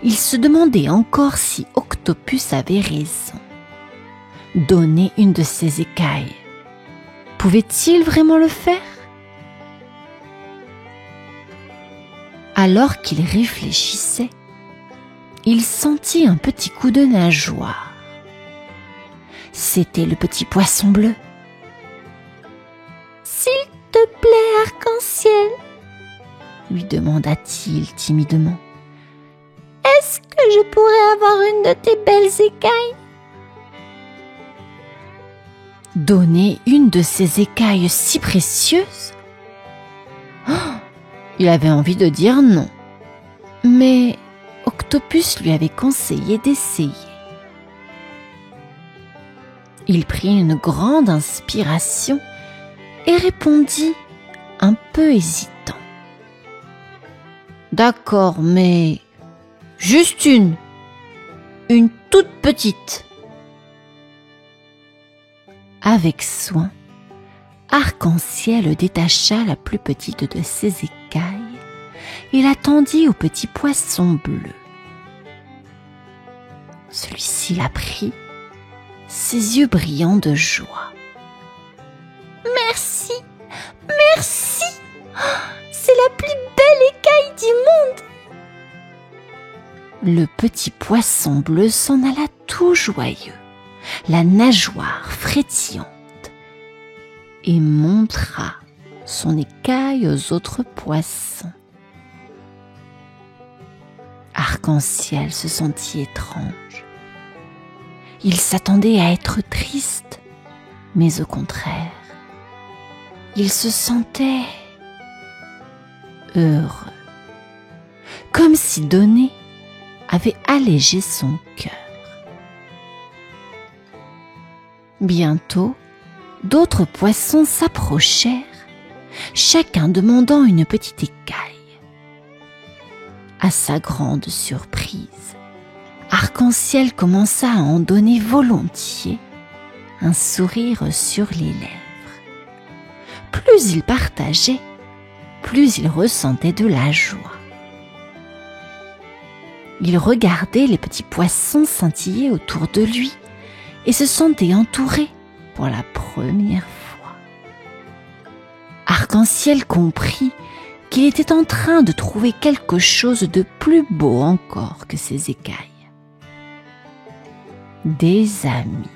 Il se demandait encore si Octopus avait raison. Donner une de ses écailles, pouvait-il vraiment le faire? Alors qu'il réfléchissait, il sentit un petit coup de nageoire. C'était le petit poisson bleu. « S'il te plaît, Arc-en-ciel, » lui demanda-t-il timidement. « est-ce que je pourrais avoir une de tes belles écailles ?» Donner une de ces écailles si précieuses? Il avait envie de dire non, mais Octopus lui avait conseillé d'essayer. Il prit une grande inspiration et répondit un peu hésitant. « D'accord, mais juste une toute petite. » Avec soin, Arc-en-ciel détacha la plus petite de ses écailles et la tendit au petit poisson bleu. Celui-ci la prit, ses yeux brillants de joie. « Merci, merci, c'est la plus belle écaille du monde !» Le petit poisson bleu s'en alla tout joyeux, la nageoire frétillante, et montra son écaille aux autres poissons. Arc-en-ciel se sentit étrange. Il s'attendait à être triste, mais au contraire, il se sentait heureux, comme si donner avait allégé son cœur. Bientôt, d'autres poissons s'approchèrent, chacun demandant une petite écaille. À sa grande surprise, Arc-en-ciel commença à en donner volontiers, un sourire sur les lèvres. Plus il partageait, plus il ressentait de la joie. Il regardait les petits poissons scintiller autour de lui et se sentait entouré pour la première fois. Arc-en-ciel comprit qu'il était en train de trouver quelque chose de plus beau encore que ses écailles. Des amis.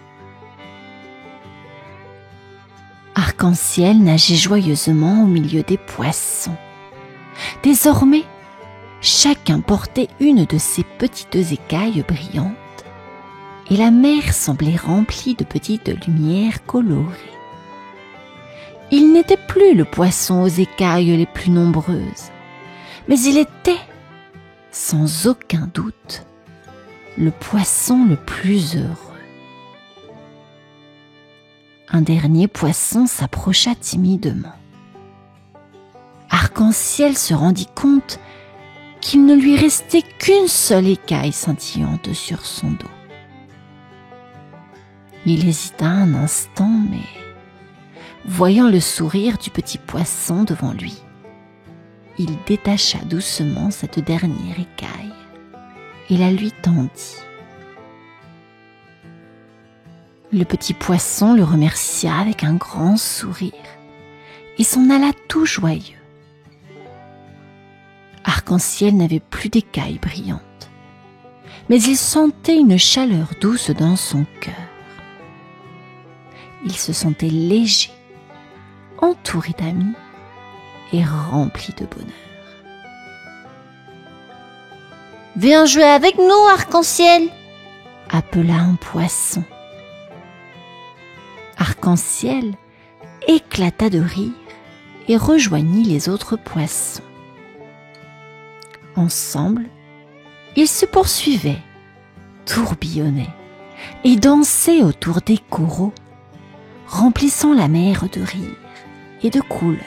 Arc-en-ciel nageait joyeusement au milieu des poissons. Désormais, chacun portait une de ses petites écailles brillantes et la mer semblait remplie de petites lumières colorées. Il n'était plus le poisson aux écailles les plus nombreuses, mais il était, sans aucun doute, le poisson le plus heureux. Un dernier poisson s'approcha timidement. Arc-en-ciel se rendit compte qu'il ne lui restait qu'une seule écaille scintillante sur son dos. Il hésita un instant, mais voyant le sourire du petit poisson devant lui, il détacha doucement cette dernière écaille et la lui tendit. Le petit poisson le remercia avec un grand sourire et s'en alla tout joyeux. Arc-en-ciel n'avait plus d'écailles brillantes, mais il sentait une chaleur douce dans son cœur. Il se sentait léger, entouré d'amis et rempli de bonheur. Viens jouer avec nous, Arc-en-Ciel, appela un poisson. Arc-en-Ciel éclata de rire et rejoignit les autres poissons. Ensemble, ils se poursuivaient, tourbillonnaient et dansaient autour des coraux, remplissant la mer de rire et de couleurs.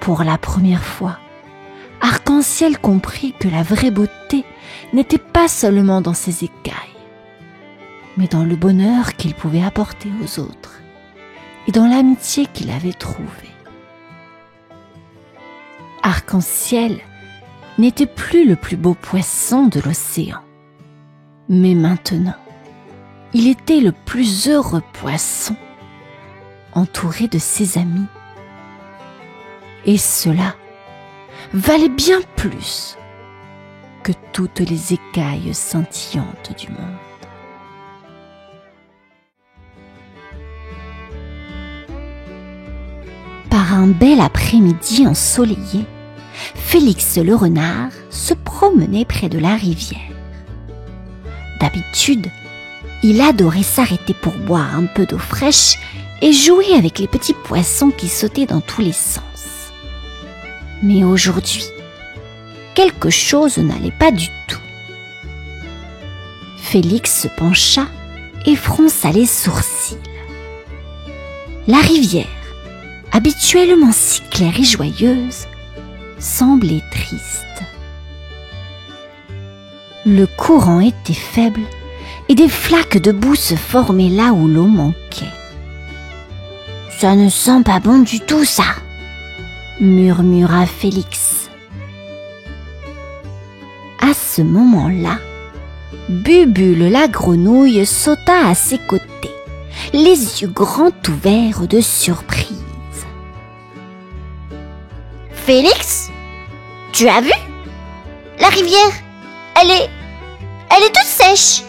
Pour la première fois, Arc-en-Ciel comprit que la vraie beauté n'était pas seulement dans ses écailles, mais dans le bonheur qu'il pouvait apporter aux autres et dans l'amitié qu'il avait trouvée. Arc-en-Ciel n'était plus le plus beau poisson de l'océan, mais maintenant, il était le plus heureux poisson, entouré de ses amis. Et cela valait bien plus que toutes les écailles scintillantes du monde. Par un bel après-midi ensoleillé, Félix le renard se promenait près de la rivière. D'habitude, il adorait s'arrêter pour boire un peu d'eau fraîche et jouer avec les petits poissons qui sautaient dans tous les sens. Mais aujourd'hui, quelque chose n'allait pas du tout. Félix se pencha et fronça les sourcils. La rivière, habituellement si claire et joyeuse, semblait triste. Le courant était faible et des flaques de boue se formaient là où l'eau manquait. « Ça ne sent pas bon du tout, ça !» murmura Félix. À ce moment-là, Bubule la grenouille sauta à ses côtés, les yeux grands ouverts de surprise. « Félix, tu as vu? La rivière, elle est toute sèche.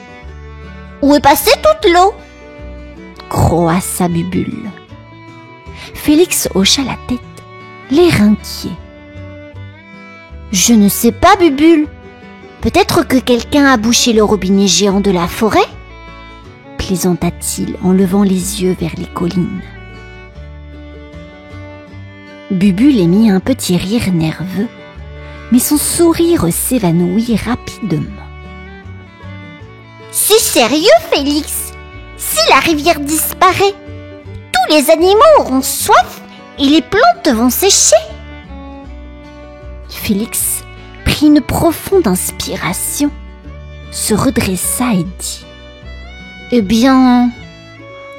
Où est passée toute l'eau ?» croassa Bubule. Félix hocha la tête, l'air inquiet. « Je ne sais pas, Bubule. Peut-être que quelqu'un a bouché le robinet géant de la forêt ?» plaisanta-t-il en levant les yeux vers les collines. Bubule émit un petit rire nerveux, mais son sourire s'évanouit rapidement. « C'est sérieux, Félix? Si la rivière disparaît, tous les animaux auront soif et les plantes vont sécher. » Félix prit une profonde inspiration, se redressa et dit : « Eh bien,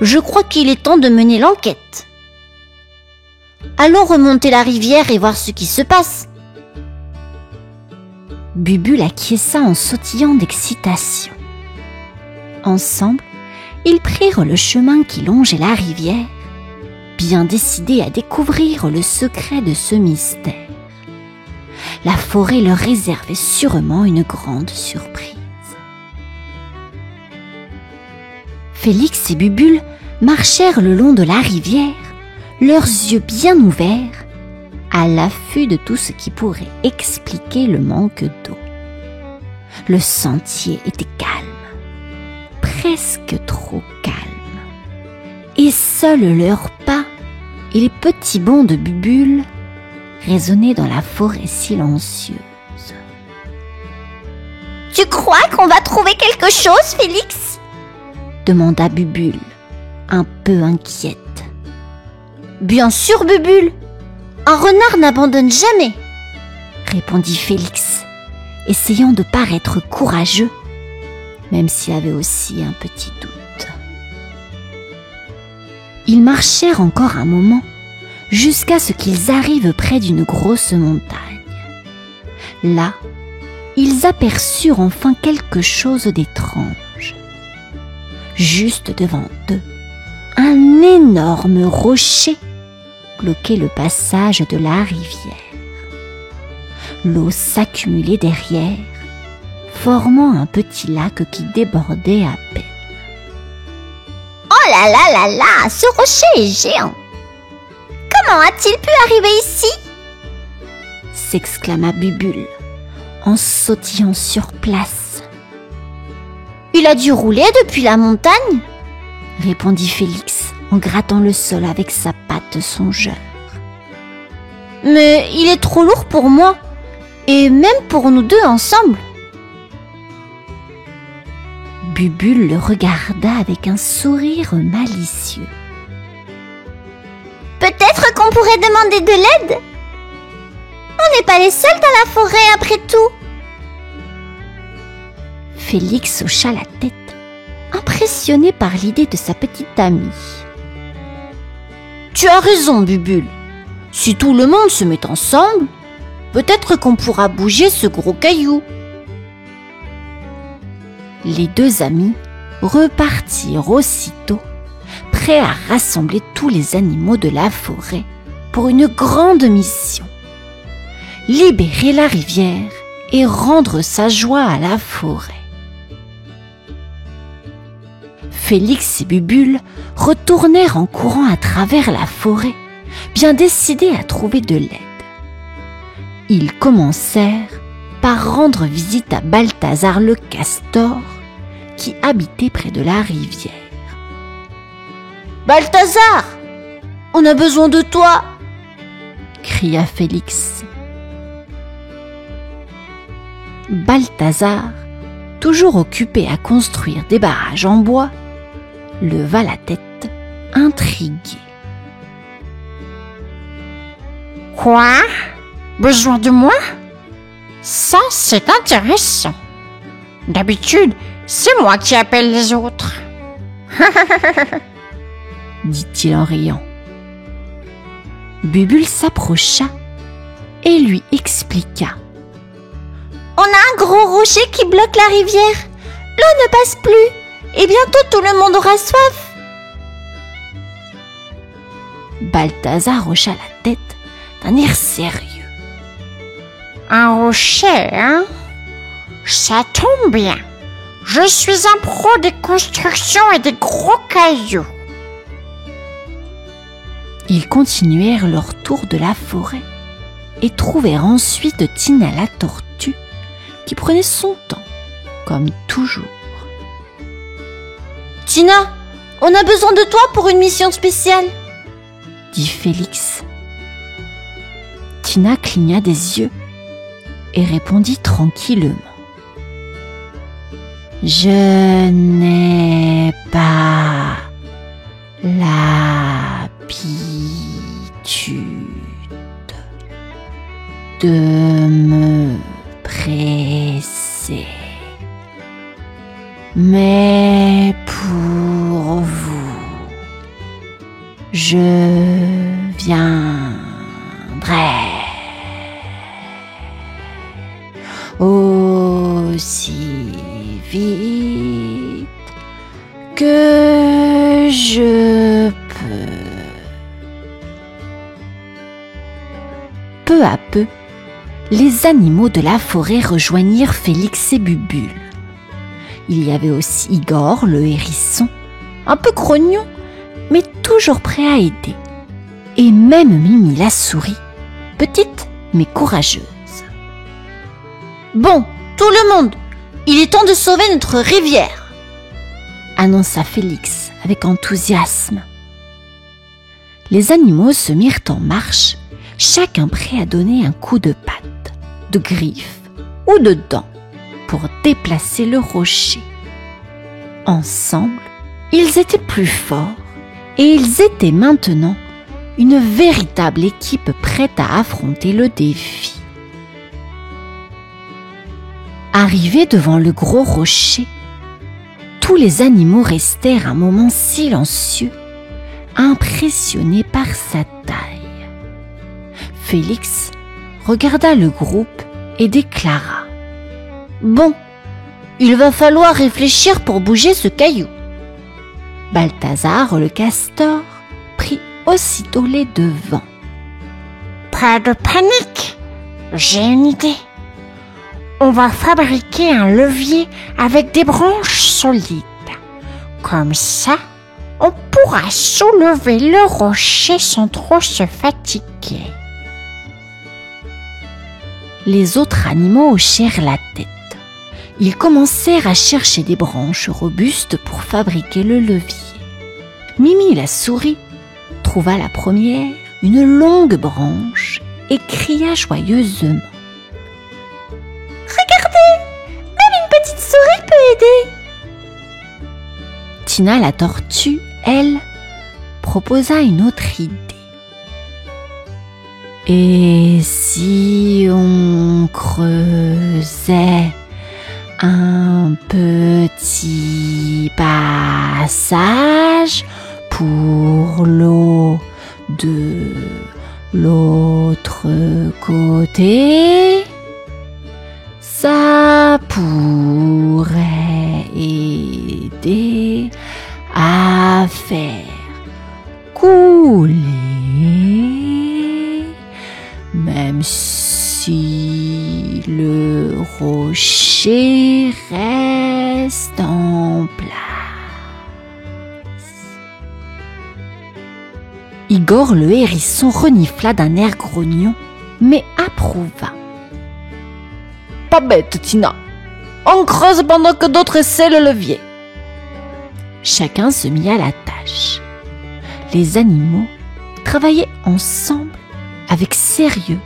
je crois qu'il est temps de mener l'enquête. Allons remonter la rivière et voir ce qui se passe. » Bubule acquiesça en sautillant d'excitation. Ensemble, ils prirent le chemin qui longeait la rivière, bien décidés à découvrir le secret de ce mystère. La forêt leur réservait sûrement une grande surprise. Félix et Bubule marchèrent le long de la rivière, leurs yeux bien ouverts, à l'affût de tout ce qui pourrait expliquer le manque d'eau. Le sentier était calme, presque trop calme, et seuls leurs pas et les petits bonds de Bubule résonnaient dans la forêt silencieuse. « Tu crois qu'on va trouver quelque chose, Félix ?» demanda Bubule, un peu inquiète. « Bien sûr, Bubule, un renard n'abandonne jamais !» répondit Félix, essayant de paraître courageux, même s'il avait aussi un petit doute. Ils marchèrent encore un moment, jusqu'à ce qu'ils arrivent près d'une grosse montagne. Là, ils aperçurent enfin quelque chose d'étrange. Juste devant eux, un énorme rocher bloquait le passage de la rivière. L'eau s'accumulait derrière, formant un petit lac qui débordait à peine. « Oh là là là là, ce rocher est géant! Comment a-t-il pu arriver ici ?» s'exclama Bubule, en sautillant sur place. « Il a dû rouler depuis la montagne ?» répondit Félix en grattant le sol avec sa patte songeur. « Mais il est trop lourd pour moi, et même pour nous deux ensemble. » Bubule le regarda avec un sourire malicieux. « Peut-être qu'on pourrait demander de l'aide ? On n'est pas les seuls dans la forêt après tout. » Félix hocha la tête, impressionné par l'idée de sa petite amie. « Tu as raison, Bubule. Si tout le monde se met ensemble, peut-être qu'on pourra bouger ce gros caillou. » Les deux amis repartirent aussitôt, prêts à rassembler tous les animaux de la forêt pour une grande mission. Libérer la rivière et rendre sa joie à la forêt. Félix et Bubule retournèrent en courant à travers la forêt, bien décidés à trouver de l'aide. Ils commencèrent par rendre visite à Balthazar le castor, qui habitait près de la rivière. « Balthazar, on a besoin de toi !» cria Félix. Balthazar, toujours occupé à construire des barrages en bois, leva la tête, intrigué. « Quoi ? Besoin de moi ? Ça, c'est intéressant. D'habitude, c'est moi qui appelle les autres. » dit-il en riant. Bubule s'approcha et lui expliqua. « On a un gros rocher qui bloque la rivière. L'eau ne passe plus et bientôt tout le monde aura soif. » Balthazar hocha la tête d'un air sérieux. « Un rocher, hein ? Ça tombe bien. Je suis un pro des constructions et des gros cailloux. » Ils continuèrent leur tour de la forêt et trouvèrent ensuite Tina la tortue qui prenait son temps, comme toujours. « Tina, on a besoin de toi pour une mission spéciale, » dit Félix. Tina cligna des yeux et répondit tranquillement. « Je n'ai pas l'habitude de me presser. Mais pour vous, je viendrai aussi vite que je peux. » Peu à peu, les animaux de la forêt rejoignirent Félix et Bubule. Il y avait aussi Igor, le hérisson, un peu grognon, mais toujours prêt à aider. Et même Mimi la souris, petite mais courageuse. « Bon, tout le monde, il est temps de sauver notre rivière !» annonça Félix avec enthousiasme. Les animaux se mirent en marche, chacun prêt à donner un coup de patte, de griffe ou de dent pour déplacer le rocher. Ensemble, ils étaient plus forts et ils étaient maintenant une véritable équipe prête à affronter le défi. Arrivés devant le gros rocher, tous les animaux restèrent un moment silencieux, impressionnés par sa taille. Félix regarda le groupe et déclara : « Bon, il va falloir réfléchir pour bouger ce caillou. » Balthazar le castor prit aussitôt les devants. « Pas de panique, j'ai une idée. On va fabriquer un levier avec des branches solides. Comme ça, on pourra soulever le rocher sans trop se fatiguer. » Les autres animaux hochèrent la tête. Ils commencèrent à chercher des branches robustes pour fabriquer le levier. Mimi la souris trouva la première, une longue branche, et cria joyeusement. Regardez, même une petite souris peut aider. Tina la tortue, elle, proposa une autre idée. Et si on creusait un petit passage pour l'eau de l'autre côté, ça pourrait aider à faire couler, même si le rocher reste en place. Igor le hérisson renifla d'un air grognon, mais approuva. Pas bête, Tina. On creuse pendant que d'autres essaient le levier. Chacun se mit à la tâche. Les animaux travaillaient ensemble avec sérieux,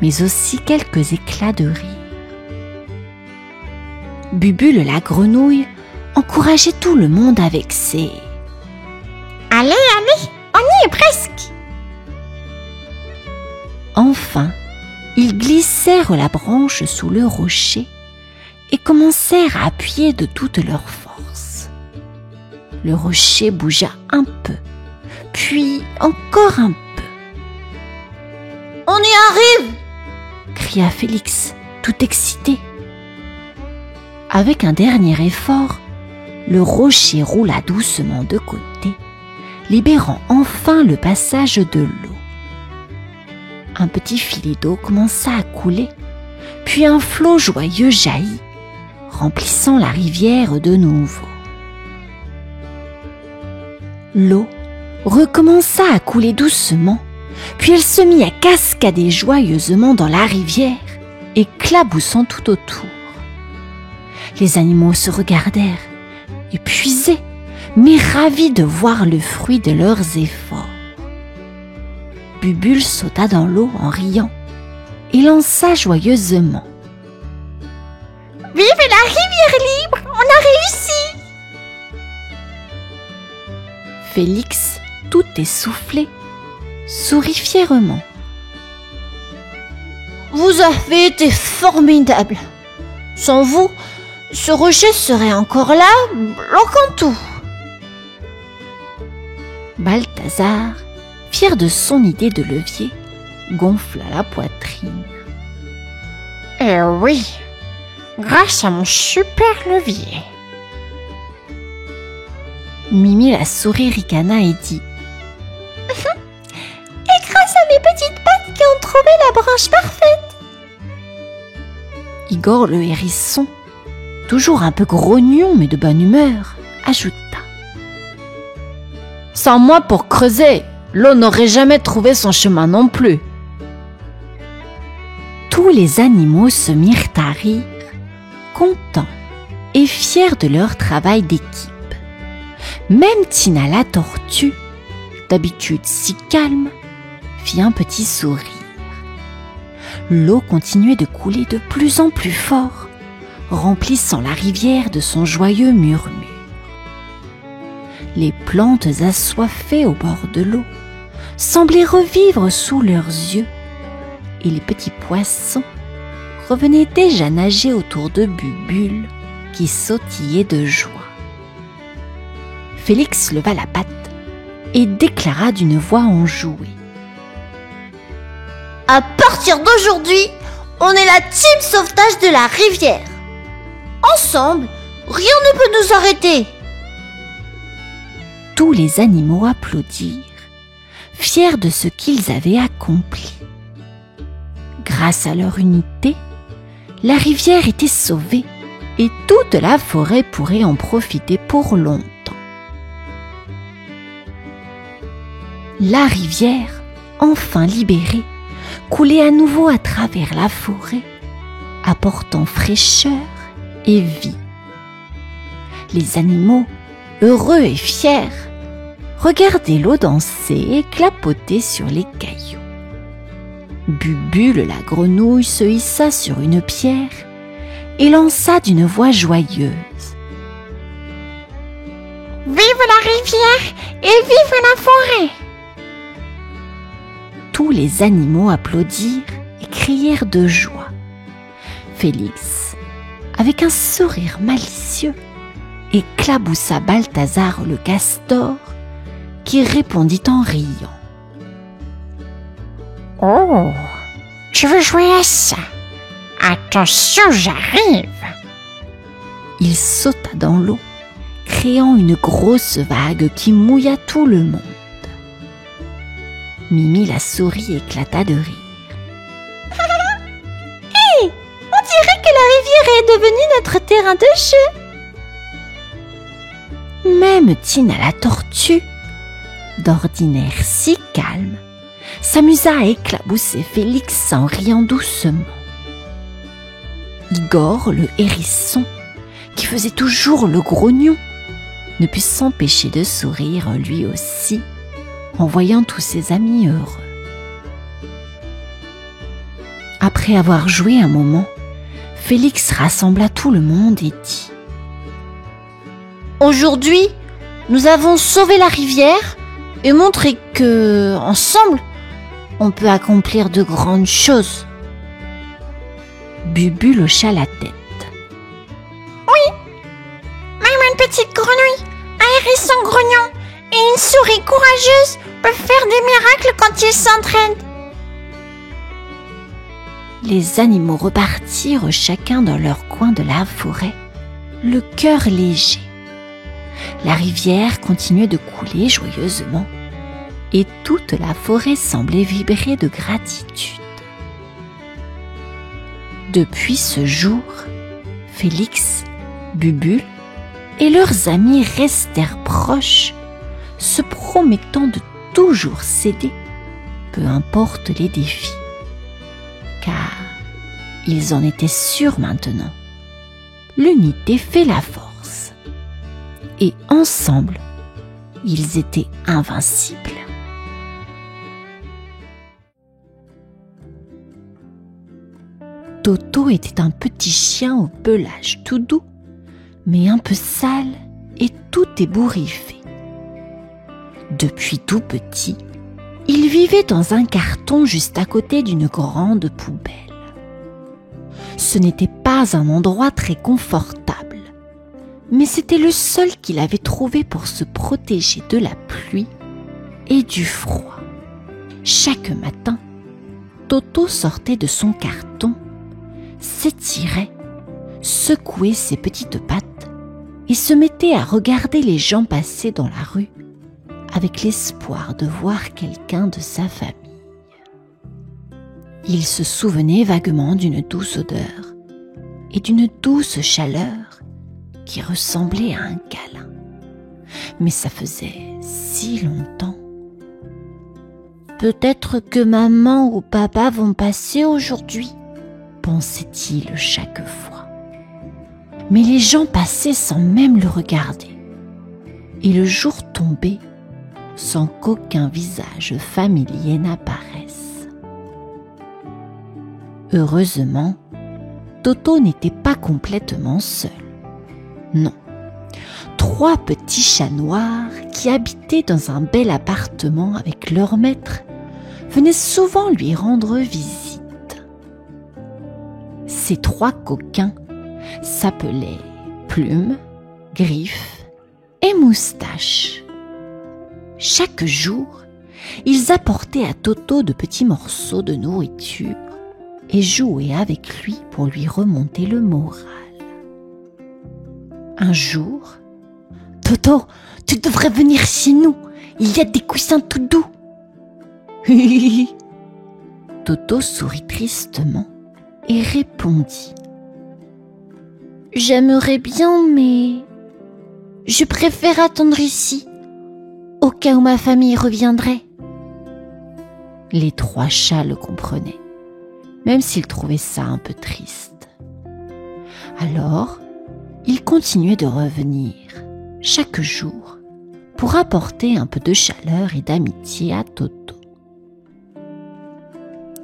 mais aussi quelques éclats de rire. Bubule la grenouille encourageait tout le monde avec ses « Allez, allez, on y est presque !» Enfin, ils glissèrent la branche sous le rocher et commencèrent à appuyer de toute leur force. Le rocher bougea un peu, puis encore un peu. On y arrive! Cria Félix, tout excité. Avec un dernier effort, le rocher roula doucement de côté, libérant enfin le passage de l'eau. Un petit filet d'eau commença à couler, puis un flot joyeux jaillit, remplissant la rivière de nouveau. L'eau recommença à couler doucement, puis elle se mit à cascader joyeusement dans la rivière, éclaboussant tout autour. Les animaux se regardèrent, épuisés, mais ravis de voir le fruit de leurs efforts. Bubule sauta dans l'eau en riant et lança joyeusement. « Vive la rivière libre, on a réussi !» Félix, tout essoufflé, sourit fièrement. « Vous avez été formidable. Sans vous, ce rocher serait encore là, bloquant tout. » Balthazar, fier de son idée de levier, gonfla la poitrine. « Eh oui, grâce à mon super levier. » Mimi la souris ricana et dit. « Et grâce à mes petites pattes qui ont trouvé la branche parfaite. » Igor le hérisson, toujours un peu grognon mais de bonne humeur, ajouta. « Sans moi pour creuser, l'eau n'aurait jamais trouvé son chemin non plus. » Tous les animaux se mirent à rire, contents et fiers de leur travail d'équipe. Même Tina la tortue, d'habitude si calme, fit un petit sourire. L'eau continuait de couler de plus en plus fort, remplissant la rivière de son joyeux murmure. Les plantes assoiffées au bord de l'eau semblaient revivre sous leurs yeux, et les petits poissons revenaient déjà nager autour de Bubule qui sautillait de joie. Félix leva la patte et déclara d'une voix enjouée. « À partir d'aujourd'hui, on est la team sauvetage de la rivière. Ensemble, rien ne peut nous arrêter. » Tous les animaux applaudirent, fiers de ce qu'ils avaient accompli. Grâce à leur unité, la rivière était sauvée et toute la forêt pourrait en profiter pour longtemps. La rivière, enfin libérée, coulait à nouveau à travers la forêt, apportant fraîcheur et vie. Les animaux, heureux et fiers, regardaient l'eau danser et clapoter sur les cailloux. Bubule la grenouille se hissa sur une pierre et lança d'une voix joyeuse: Vive la rivière et vive la forêt! Tous les animaux applaudirent et crièrent de joie. Félix, avec un sourire malicieux, éclaboussa Balthazar le castor, qui répondit en riant: Oh, tu veux jouer à ça? Attention, j'arrive! Il sauta dans l'eau, créant une grosse vague qui mouilla tout le monde. Mimi la souris éclata de rire. Hé, on dirait que la rivière est devenue notre terrain de jeu. Même Tina la tortue, d'ordinaire si calme, s'amusa à éclabousser Félix en riant doucement. Igor, le hérisson, qui faisait toujours le grognon, ne put s'empêcher de sourire lui aussi en voyant tous ses amis heureux. Après avoir joué un moment, Félix rassembla tout le monde et dit: Aujourd'hui, nous avons sauvé la rivière et montré que, ensemble, on peut accomplir de grandes choses. Bubu hocha la tête. Même une petite grenouille, un hérisson grognon et une souris courageuse peuvent faire des miracles quand ils s'entraînent. Les animaux repartirent chacun dans leur coin de la forêt, le cœur léger. La rivière continuait de couler joyeusement et toute la forêt semblait vibrer de gratitude. Depuis ce jour, Félix, Bubule et leurs amis restèrent proches, se promettant de toujours s'aider, peu importe les défis. Car ils en étaient sûrs maintenant. L'unité fait la force. Et ensemble, ils étaient invincibles. Toto était un petit chien au pelage tout doux, mais un peu sale et tout ébouriffé. Depuis tout petit, il vivait dans un carton juste à côté d'une grande poubelle. Ce n'était pas un endroit très confortable, mais c'était le seul qu'il avait trouvé pour se protéger de la pluie et du froid. Chaque matin, Toto sortait de son carton, s'étirait, secouait ses petites pattes et se mettait à regarder les gens passer dans la rue avec l'espoir de voir quelqu'un de sa famille. Il se souvenait vaguement d'une douce odeur et d'une douce chaleur qui ressemblait à un câlin. Mais ça faisait si longtemps. Peut-être que maman ou papa vont passer aujourd'hui, pensait-il chaque fois. Mais les gens passaient sans même le regarder. Et le jour tombait sans qu'aucun visage familier n'apparaisse. Heureusement, Toto n'était pas complètement seul. Non, 3 petits chats noirs qui habitaient dans un bel appartement avec leur maître venaient souvent lui rendre visite. Ces 3 coquins s'appelaient Plume, Griffe et Moustache. Chaque jour, ils apportaient à Toto de petits morceaux de nourriture et jouaient avec lui pour lui remonter le moral. Un jour, « Toto, tu devrais venir chez nous, il y a des coussins tout doux. » Toto sourit tristement et répondit: « J'aimerais bien, mais je préfère attendre ici, au cas où ma famille reviendrait. » Les 3 chats le comprenaient, même s'ils trouvaient ça un peu triste. Alors, ils continuaient de revenir, chaque jour, pour apporter un peu de chaleur et d'amitié à Toto.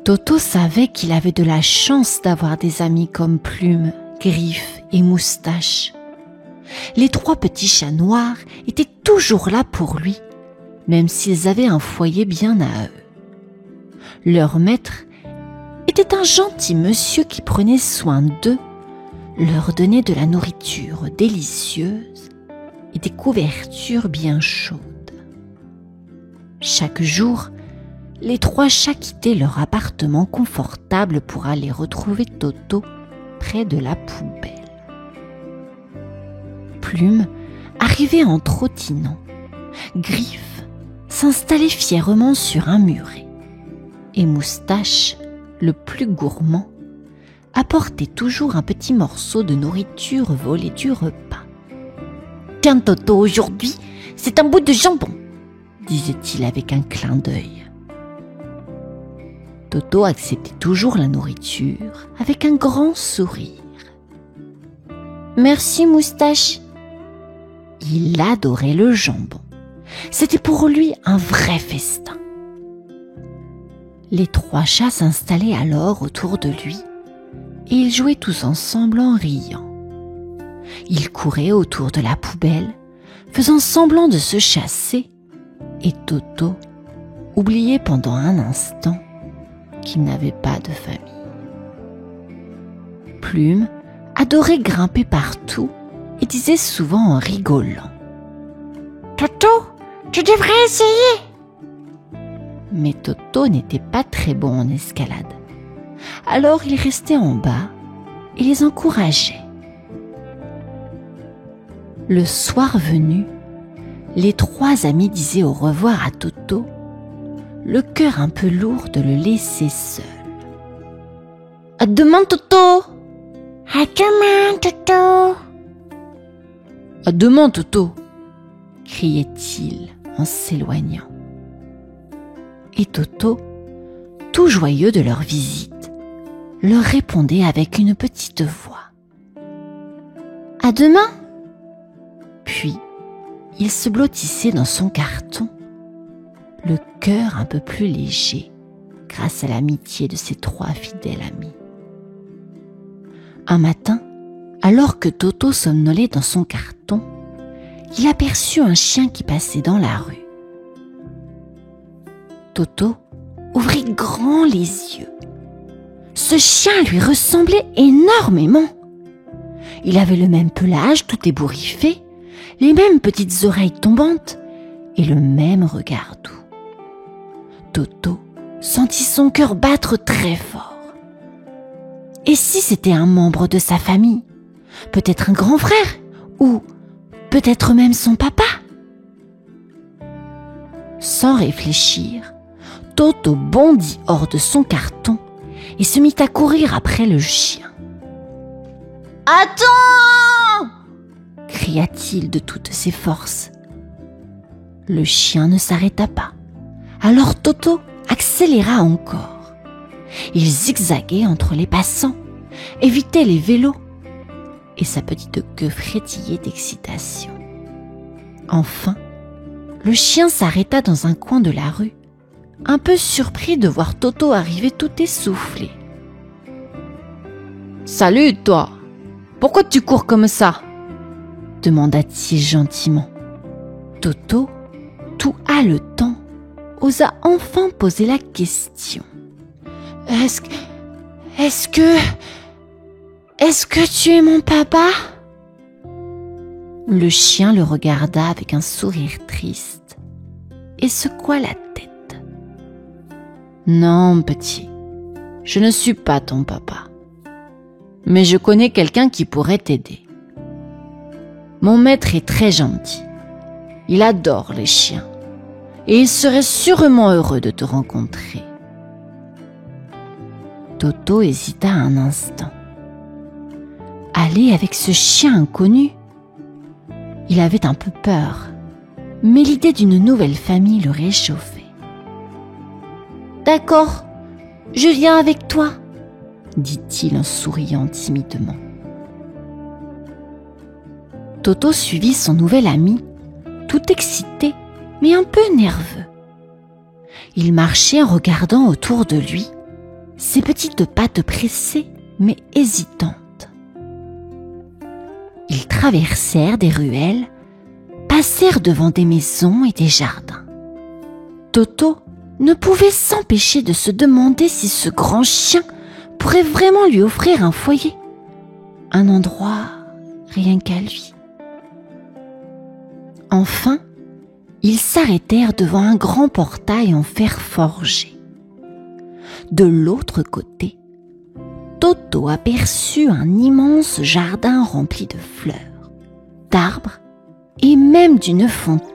Toto savait qu'il avait de la chance d'avoir des amis comme Plume, Griffe et Moustache. Les 3 petits chats noirs étaient toujours là pour lui, même s'ils avaient un foyer bien à eux. Leur maître était un gentil monsieur qui prenait soin d'eux, leur donnait de la nourriture délicieuse et des couvertures bien chaudes. Chaque jour, les 3 chats quittaient leur appartement confortable pour aller retrouver Toto près de la poubelle. Plume arrivait en trottinant. Griffe s'installait fièrement sur un muret. Et Moustache, le plus gourmand, apportait toujours un petit morceau de nourriture volé du repas. « Tiens Toto, aujourd'hui, c'est un bout de jambon !» disait-il avec un clin d'œil. Toto acceptait toujours la nourriture avec un grand sourire. « Merci Moustache !» Il adorait le jambon. C'était pour lui un vrai festin. Les 3 chats s'installaient alors autour de lui et ils jouaient tous ensemble en riant. Ils couraient autour de la poubelle, faisant semblant de se chasser, et Toto oubliait pendant un instant qu'il n'avait pas de famille. Plume adorait grimper partout et disait souvent en rigolant: « Toto, tu devrais essayer !» Mais Toto n'était pas très bon en escalade. Alors il restait en bas et les encourageait. Le soir venu, les 3 amis disaient au revoir à Toto, le cœur un peu lourd de le laisser seul. « À demain, Toto !»« À demain, Toto !»« À demain, Toto !» criait-il en s'éloignant. Et Toto, tout joyeux de leur visite, leur répondait avec une petite voix: « À demain !» Puis, il se blottissait dans son carton, le cœur un peu plus léger grâce à l'amitié de ses 3 fidèles amis. Un matin, alors que Toto somnolait dans son carton, il aperçut un chien qui passait dans la rue. Toto ouvrit grand les yeux. Ce chien lui ressemblait énormément. Il avait le même pelage tout ébouriffé, les mêmes petites oreilles tombantes et le même regard doux. Toto sentit son cœur battre très fort. Et si c'était un membre de sa famille, peut-être un grand frère, ou peut-être même son papa? Sans réfléchir, Toto bondit hors de son carton et se mit à courir après le chien. « Attends !» cria-t-il de toutes ses forces. Le chien ne s'arrêta pas. Alors Toto accéléra encore. Il zigzaguait entre les passants, évitait les vélos, et sa petite queue frétillait d'excitation. Enfin, le chien s'arrêta dans un coin de la rue, un peu surpris de voir Toto arriver tout essoufflé. « Salut, toi! Pourquoi tu cours comme ça ?» demanda-t-il gentiment. Toto, tout haletant, osa enfin poser la question. « Est-ce que tu es mon papa ?» Le chien le regarda avec un sourire triste et secoua la tête. « Non, petit, je ne suis pas ton papa. Mais je connais quelqu'un qui pourrait t'aider. Mon maître est très gentil. Il adore les chiens. Et il serait sûrement heureux de te rencontrer. » Toto hésita un instant. Aller avec ce chien inconnu? Il avait un peu peur, mais l'idée d'une nouvelle famille le réchauffait. D'accord, je viens avec toi, dit-il en souriant timidement. Toto suivit son nouvel ami, tout excité, mais un peu nerveux. Il marchait en regardant autour de lui, ses petites pattes pressées, mais hésitantes. Ils traversèrent des ruelles, passèrent devant des maisons et des jardins. Toto ne pouvait s'empêcher de se demander si ce grand chien pourrait vraiment lui offrir un foyer, un endroit rien qu'à lui. Enfin, ils s'arrêtèrent devant un grand portail en fer forgé. De l'autre côté, Toto aperçut un immense jardin rempli de fleurs, d'arbres et même d'une fontaine.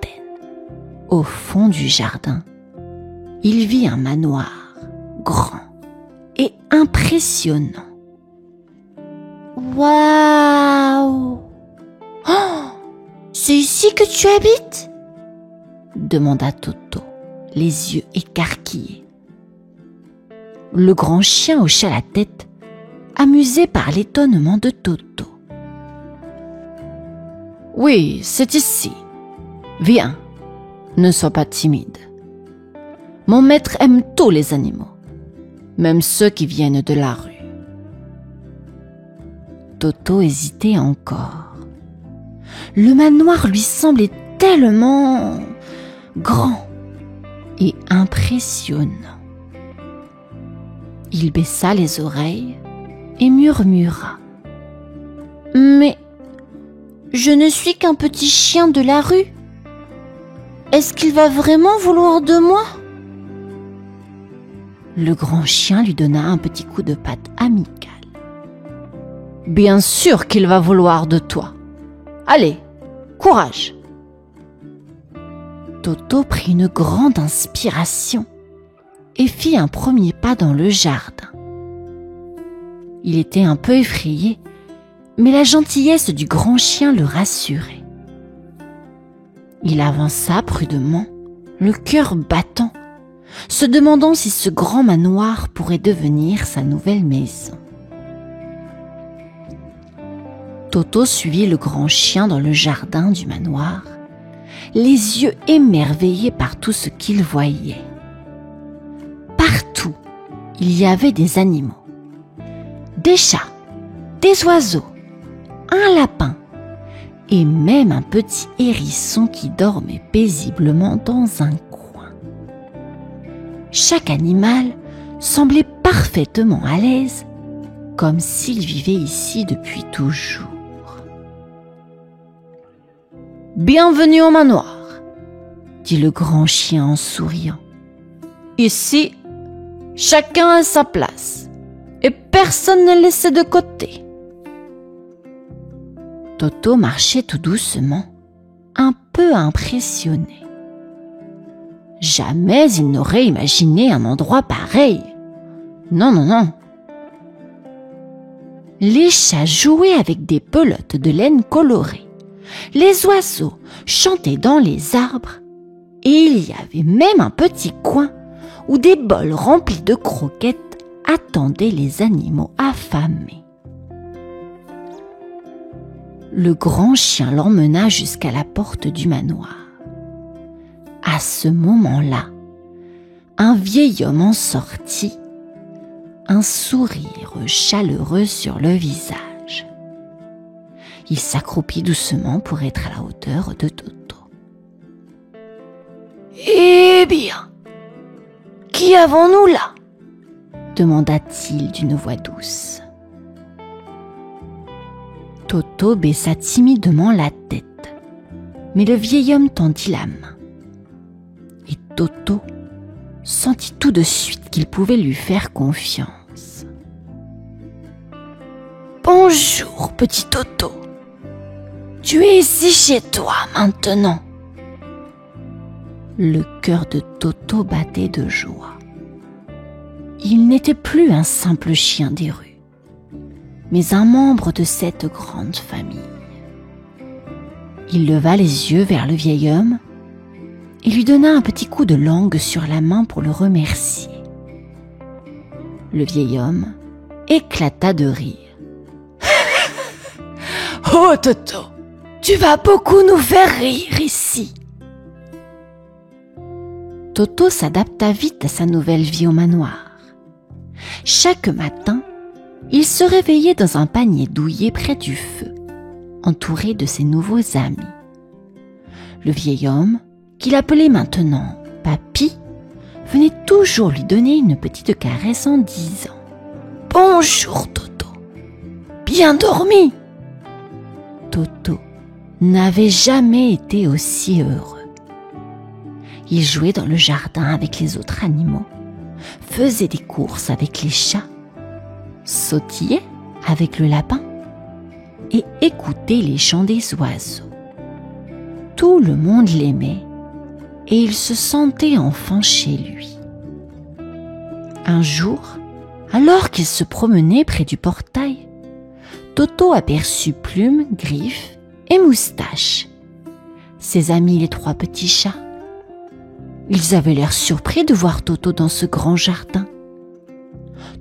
Au fond du jardin, il vit un manoir grand et impressionnant. Waouh! Oh, c'est ici que tu habites? Demanda Toto, les yeux écarquillés. Le grand chien hocha la tête, amusé par l'étonnement de Toto. Oui, c'est ici. Viens, ne sois pas timide. Mon maître aime tous les animaux, même ceux qui viennent de la rue. Toto hésitait encore. Le manoir lui semblait tellement grand et impressionnant. Il baissa les oreilles et murmura. « Mais je ne suis qu'un petit chien de la rue. Est-ce qu'il va vraiment vouloir de moi ?» Le grand chien lui donna un petit coup de patte amical. « Bien sûr qu'il va vouloir de toi. Allez, courage !» Toto prit une grande inspiration et fit un premier pas dans le jardin. Il était un peu effrayé, mais la gentillesse du grand chien le rassurait. Il avança prudemment, le cœur battant, se demandant si ce grand manoir pourrait devenir sa nouvelle maison. Toto suivit le grand chien dans le jardin du manoir, les yeux émerveillés par tout ce qu'il voyait. Partout, il y avait des animaux, des chats, des oiseaux, un lapin et même un petit hérisson qui dormait paisiblement dans un coin. Chaque animal semblait parfaitement à l'aise, comme s'il vivait ici depuis toujours. « Bienvenue au manoir !» dit le grand chien en souriant. « Ici, chacun a sa place et personne n'est laissé de côté. » Toto marchait tout doucement, un peu impressionné. Jamais il n'aurait imaginé un endroit pareil. Non, non, non. Les chats jouaient avec des pelotes de laine colorées. Les oiseaux chantaient dans les arbres et il y avait même un petit coin où des bols remplis de croquettes attendaient les animaux affamés. Le grand chien l'emmena jusqu'à la porte du manoir. À ce moment-là, un vieil homme en sortit, un sourire chaleureux sur le visage. Il s'accroupit doucement pour être à la hauteur de Toto. « Eh bien, qui avons-nous là ?» demanda-t-il d'une voix douce. Toto baissa timidement la tête, mais le vieil homme tendit la main. Et Toto sentit tout de suite qu'il pouvait lui faire confiance. « Bonjour, petit Toto. Tu es ici chez toi maintenant. » Le cœur de Toto battait de joie. Il n'était plus un simple chien des rues, mais un membre de cette grande famille. Il leva les yeux vers le vieil homme et lui donna un petit coup de langue sur la main pour le remercier. Le vieil homme éclata de rire. « Oh Toto, tu vas beaucoup nous faire rire ici !» Toto s'adapta vite à sa nouvelle vie au manoir. Chaque matin, il se réveillait dans un panier douillet près du feu, entouré de ses nouveaux amis. Le vieil homme, qu'il appelait maintenant Papy, venait toujours lui donner une petite caresse en disant « Bonjour Toto, bien dormi ?» Toto n'avait jamais été aussi heureux. Il jouait dans le jardin avec les autres animaux, faisait des courses avec les chats, sautillait avec le lapin et écoutait les chants des oiseaux. Tout le monde l'aimait et il se sentait enfin chez lui. Un jour, alors qu'il se promenait près du portail, Toto aperçut Plume, Griffe et Moustache, ses amis les 3 petits chats. Ils avaient l'air surpris de voir Toto dans ce grand jardin.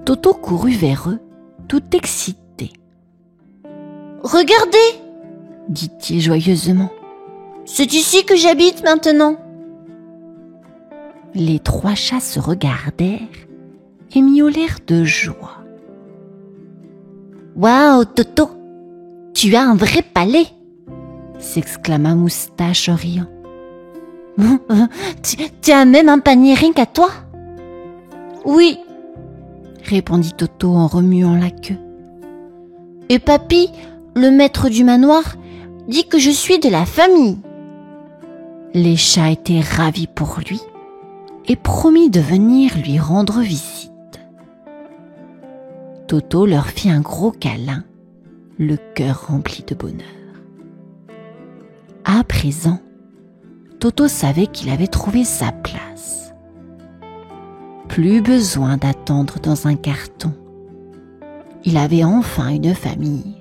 Toto courut vers eux, tout excité. « Regardez !» dit-il joyeusement. « C'est ici que j'habite maintenant !» Les 3 chats se regardèrent et miaulèrent de joie. « Waouh, Toto, tu as un vrai palais !» s'exclama Moustache en riant. Tu as même un panier rien qu'à toi ? Oui, répondit Toto en remuant la queue. Et Papy, le maître du manoir, dit que je suis de la famille. Les chats étaient ravis pour lui et promit de venir lui rendre visite. Toto leur fit un gros câlin, le cœur rempli de bonheur. À présent, Toto savait qu'il avait trouvé sa place. Plus besoin d'attendre dans un carton. Il avait enfin une famille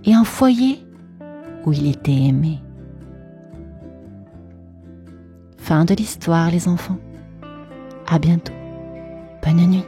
et un foyer où il était aimé. Fin de l'histoire, les enfants. À bientôt. Bonne nuit.